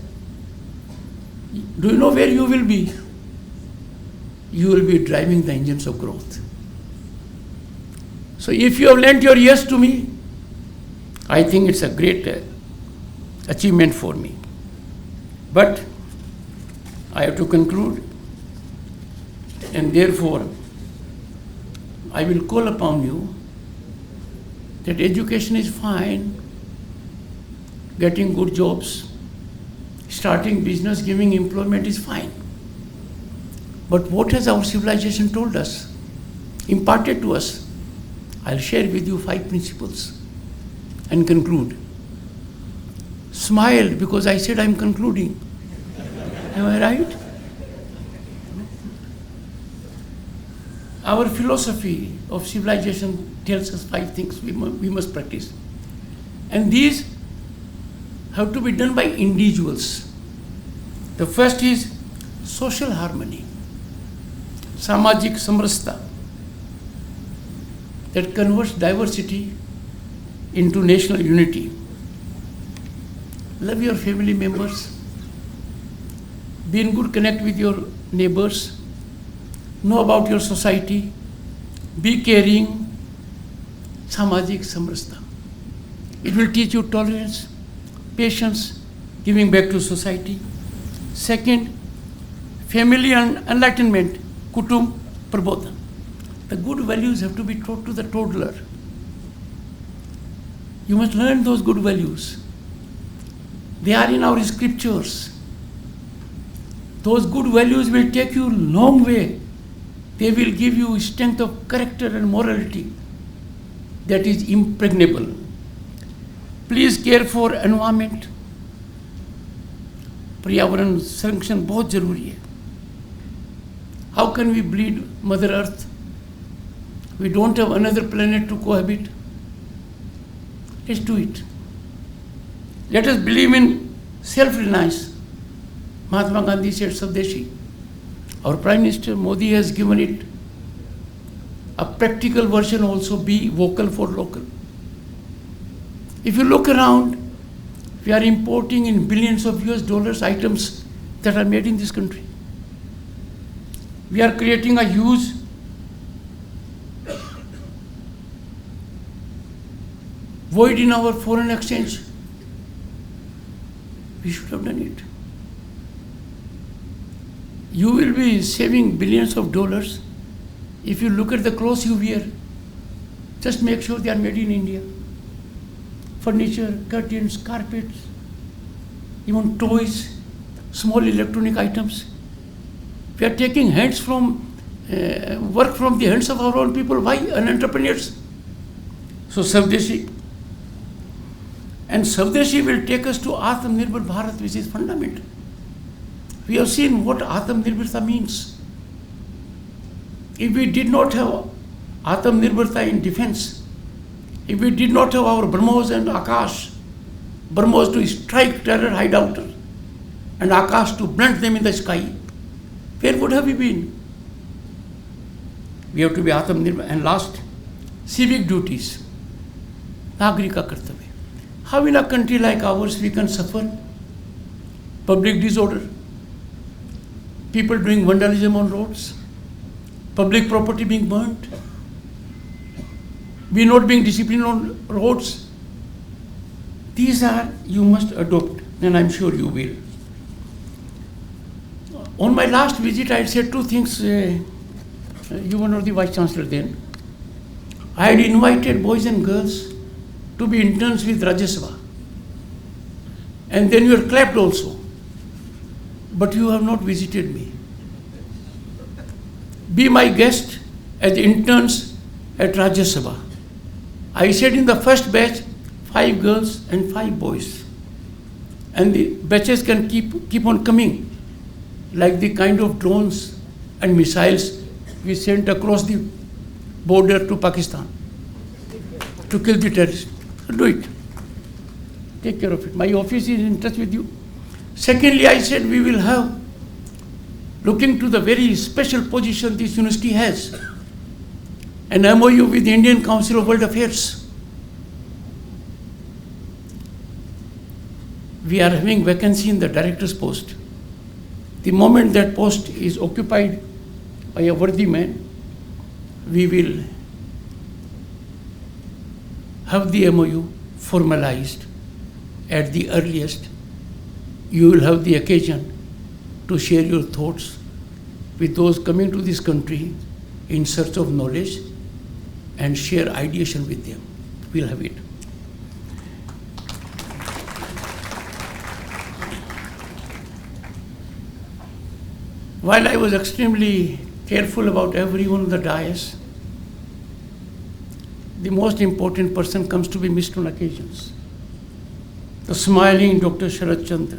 do you know where you will be? You will be driving the engines of growth. So if you have lent your ears to me, I think it's a great achievement for me. But I have to conclude, and therefore I will call upon you that education is fine, getting good jobs, starting business, giving employment is fine. But what has our civilization told us, imparted to us? I'll share with you 5 principles and conclude. Smile, because I said I'm concluding. Am I right? Our philosophy of civilization tells us 5 things we must practice. And these have to be done by individuals. The first is social harmony, samajik samrasta, that converts diversity into national unity. Love your family members, be in good connect with your neighbors, know about your society, be caring, samajik samrasta. It will teach you tolerance, patience, giving back to society. Second, family and enlightenment, kutum prabodhan. The good values have to be taught to the toddler. You must learn those good values. They are in our scriptures. Those good values will take you a long way. They will give you strength of character and morality that is impregnable. Please care for environment. पर्यावरण संरक्षण बहुत जरूरी है. How can we bleed Mother Earth? We don't have another planet to cohabit. Let's do it. Let us believe in self-reliance. Mahatma Gandhi said Swadeshi. Our Prime Minister Modi has given it a practical version also, be vocal for local. If you look around, we are importing in billions of US dollars items that are made in this country. We are creating a huge void in our foreign exchange. We should have done it. You will be saving billions of dollars if you look at the clothes you wear. Just make sure they are made in India. Furniture, curtains, carpets, even toys, small electronic items. We are taking hands from work from the hands of our own people. Why? Entrepreneurs. So Swadeshi. And Swadeshi will take us to Atmanirbhar Bharat, which is fundamental. We have seen what Atmanirbharta means. If we did not have Atmanirbharta in defense, if we did not have our BrahMos and Akash, BrahMos to strike terror hideout and Akash to blunt them in the sky, where would have we been? We have to be Atmanirbhar. And last, civic duties, Nagrika Kartavya. How in a country like ours we can suffer public disorder, people doing vandalism on roads, public property being burnt, we not being disciplined on roads. These are, you must adopt, and I'm sure you will. On my last visit, I said two things. You were not the Vice Chancellor then. I had invited boys and girls to be interns with Rajya Sabha. And then you were clapped also. But you have not visited me. Be my guest as interns at Rajya Sabha. I said in the first batch, 5 girls and 5 boys. And the batches can keep on coming, like the kind of drones and missiles we sent across the border to Pakistan to kill the terrorists. Do it. Take care of it. My office is in touch with you. Secondly, I said we will have, looking to the very special position this university has, an MOU with the Indian Council of World Affairs. We are having vacancy in the director's post. The moment that post is occupied by a worthy man, we will have the MOU formalized at the earliest. You will have the occasion to share your thoughts with those coming to this country in search of knowledge and share ideation with them. We'll have it. While I was extremely careful about everyone on the dais, the most important person comes to be missed on occasions. The smiling Dr. Sharat Chandra,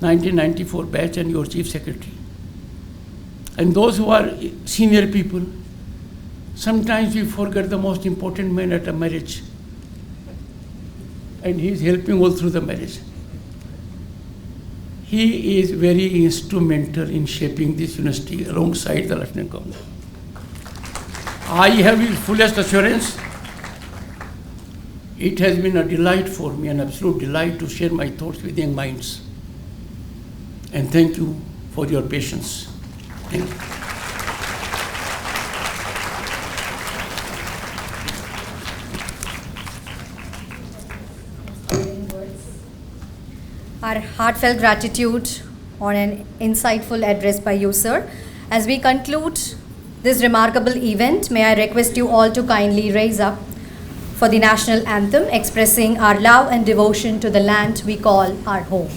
1994 batch, and your Chief Secretary. And those who are senior people, sometimes we forget the most important man at a marriage. And he is helping all through the marriage. He is very instrumental in shaping this university alongside the Lieutenant Governor. I have his fullest assurance. It has been a delight for me, an absolute delight to share my thoughts with young minds. And thank you for your patience. Thank you. Our heartfelt gratitude on an insightful address by you, sir. As we conclude this remarkable event, may I request you all to kindly raise up for the national anthem, expressing our love and devotion to the land we call our home.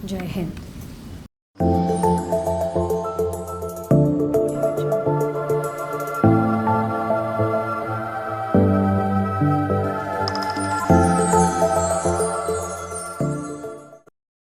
Jai Hind.